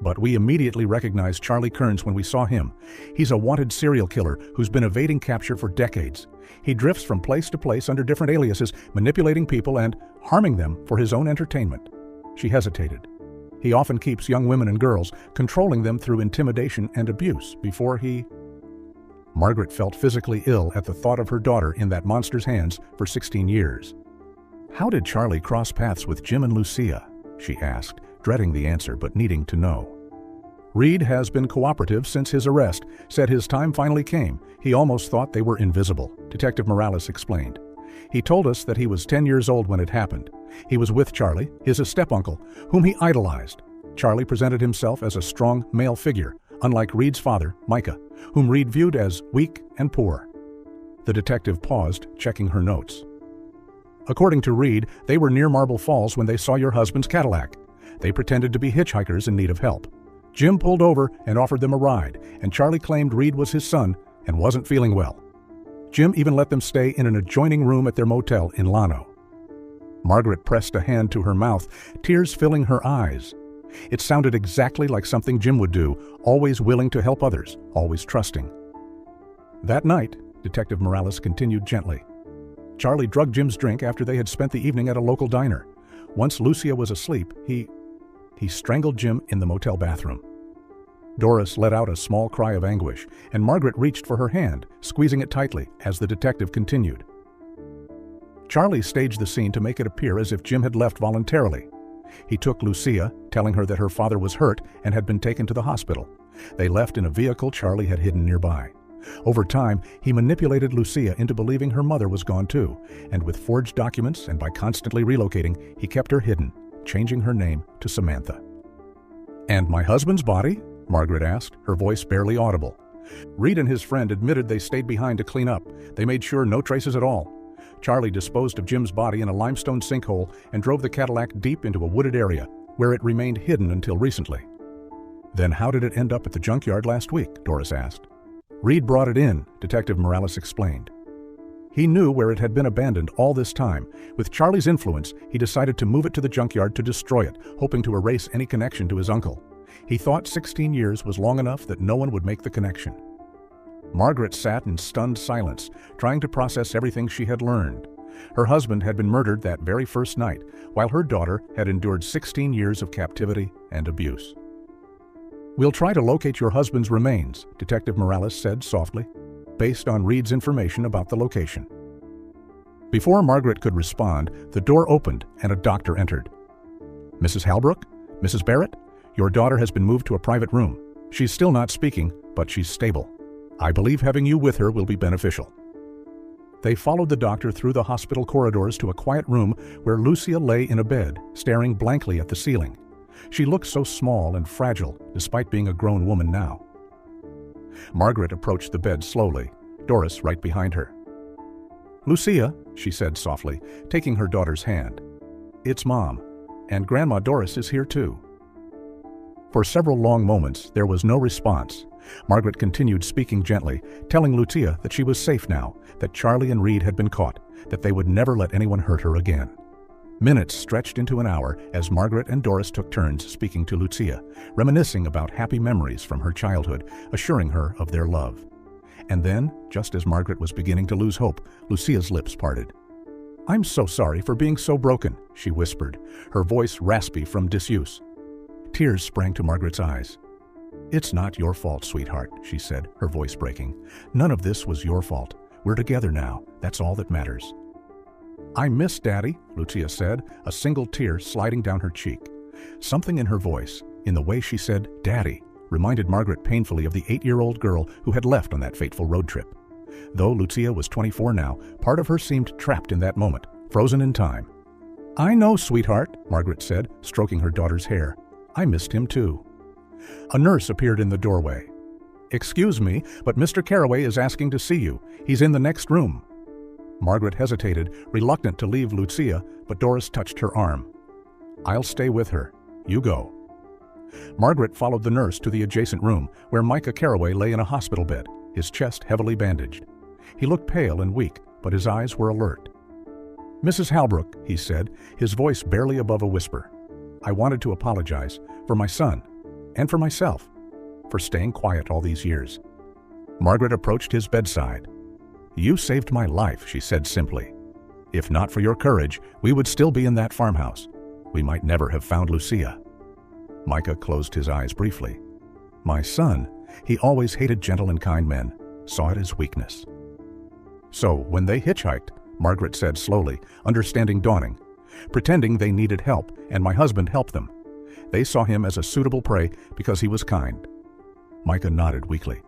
But we immediately recognized Charlie Kearns when we saw him. He's a wanted serial killer who's been evading capture for decades. He drifts from place to place under different aliases, manipulating people and harming them for his own entertainment. She hesitated. He often keeps young women and girls, controlling them through intimidation and abuse before he... Margaret felt physically ill at the thought of her daughter in that monster's hands for 16 years. How did Charlie cross paths with Jim and Lucia? She asked, dreading the answer but needing to know. Reed has been cooperative since his arrest, said his time finally came. He almost thought they were invisible, Detective Morales explained. He told us that he was 10 years old when it happened. He was with Charlie, his step-uncle, whom he idolized. Charlie presented himself as a strong male figure, unlike Reed's father, Micah, whom Reed viewed as weak and poor. The detective paused, checking her notes. According to Reed, they were near Marble Falls when they saw your husband's Cadillac. They pretended to be hitchhikers in need of help. Jim pulled over and offered them a ride, and Charlie claimed Reed was his son and wasn't feeling well. Jim even let them stay in an adjoining room at their motel in Llano. Margaret pressed a hand to her mouth, tears filling her eyes. It sounded exactly like something Jim would do, always willing to help others, always trusting. That night, Detective Morales continued gently. Charlie drugged Jim's drink after they had spent the evening at a local diner. Once Lucia was asleep, he strangled Jim in the motel bathroom. Doris let out a small cry of anguish, and Margaret reached for her hand, squeezing it tightly as the detective continued. Charlie staged the scene to make it appear as if Jim had left voluntarily. He took Lucia, telling her that her father was hurt and had been taken to the hospital. They left in a vehicle Charlie had hidden nearby. Over time, he manipulated Lucia into believing her mother was gone too, and with forged documents and by constantly relocating, he kept her hidden, changing her name to Samantha. "And my husband's body?" Margaret asked, her voice barely audible. Reed and his friend admitted they stayed behind to clean up. They made sure no traces at all. Charlie disposed of Jim's body in a limestone sinkhole and drove the Cadillac deep into a wooded area, where it remained hidden until recently. "Then how did it end up at the junkyard last week?" Doris asked. "Reed brought it in," Detective Morales explained. He knew where it had been abandoned all this time. With Charlie's influence, he decided to move it to the junkyard to destroy it, hoping to erase any connection to his uncle. He thought 16 years was long enough that no one would make the connection. Margaret sat in stunned silence, trying to process everything she had learned. Her husband had been murdered that very first night, while her daughter had endured 16 years of captivity and abuse. "We'll try to locate your husband's remains," Detective Morales said softly, based on Reed's information about the location. Before Margaret could respond, the door opened and a doctor entered. "Mrs. Halbrook? Mrs. Barrett? Your daughter has been moved to a private room. She's still not speaking, but she's stable. I believe having you with her will be beneficial." They followed the doctor through the hospital corridors to a quiet room where Lucia lay in a bed, staring blankly at the ceiling. She looked so small and fragile, despite being a grown woman now. Margaret approached the bed slowly, Doris right behind her. "Lucia," she said softly, taking her daughter's hand. "It's Mom, and Grandma Doris is here too." For several long moments, there was no response. Margaret continued speaking gently, telling Lucia that she was safe now, that Charlie and Reed had been caught, that they would never let anyone hurt her again. Minutes stretched into an hour as Margaret and Doris took turns speaking to Lucia, reminiscing about happy memories from her childhood, assuring her of their love. And then, just as Margaret was beginning to lose hope, Lucia's lips parted. "I'm so sorry for being so broken," she whispered, her voice raspy from disuse. Tears sprang to Margaret's eyes. "It's not your fault, sweetheart," she said, her voice breaking. "None of this was your fault. We're together now. That's all that matters." "I miss Daddy," Lucia said, a single tear sliding down her cheek. Something in her voice, in the way she said Daddy, reminded Margaret painfully of the 8-year-old girl who had left on that fateful road trip. Though Lucia was 24 now, part of her seemed trapped in that moment, frozen in time. "I know, sweetheart," Margaret said, stroking her daughter's hair. "I missed him too." A nurse appeared in the doorway. "Excuse me, but Mr. Carraway is asking to see you. He's in the next room." Margaret hesitated, reluctant to leave Lucia, but Doris touched her arm. "I'll stay with her. You go." Margaret followed the nurse to the adjacent room, where Micah Carraway lay in a hospital bed, his chest heavily bandaged. He looked pale and weak, but his eyes were alert. "Mrs. Halbrook," he said, his voice barely above a whisper, "I wanted to apologize for my son, and for myself, for staying quiet all these years." Margaret approached his bedside. "You saved my life," she said simply. "If not for your courage, we would still be in that farmhouse. We might never have found Lucia." Micah closed his eyes briefly. "My son, he always hated gentle and kind men, saw it as weakness." "So, when they hitchhiked," Margaret said slowly, understanding dawning, "pretending they needed help, and my husband helped them. They saw him as a suitable prey because he was kind." Micah nodded weakly.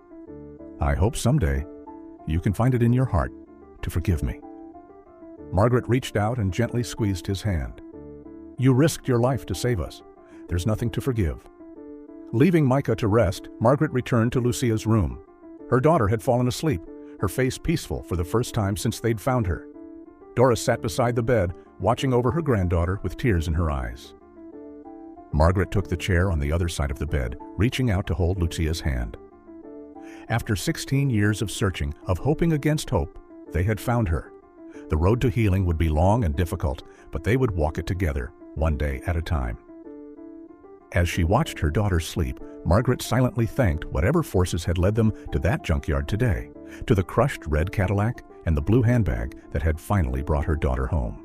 "I hope someday you can find it in your heart to forgive me." Margaret reached out and gently squeezed his hand. "You risked your life to save us. There's nothing to forgive." Leaving Micah to rest, Margaret returned to Lucia's room. Her daughter had fallen asleep, her face peaceful for the first time since they'd found her. Doris sat beside the bed, watching over her granddaughter with tears in her eyes. Margaret took the chair on the other side of the bed, reaching out to hold Lucia's hand. After 16 years of searching, of hoping against hope, they had found her. The road to healing would be long and difficult, but they would walk it together, one day at a time. As she watched her daughter sleep, Margaret silently thanked whatever forces had led them to that junkyard today, to the crushed red Cadillac and the blue handbag that had finally brought her daughter home.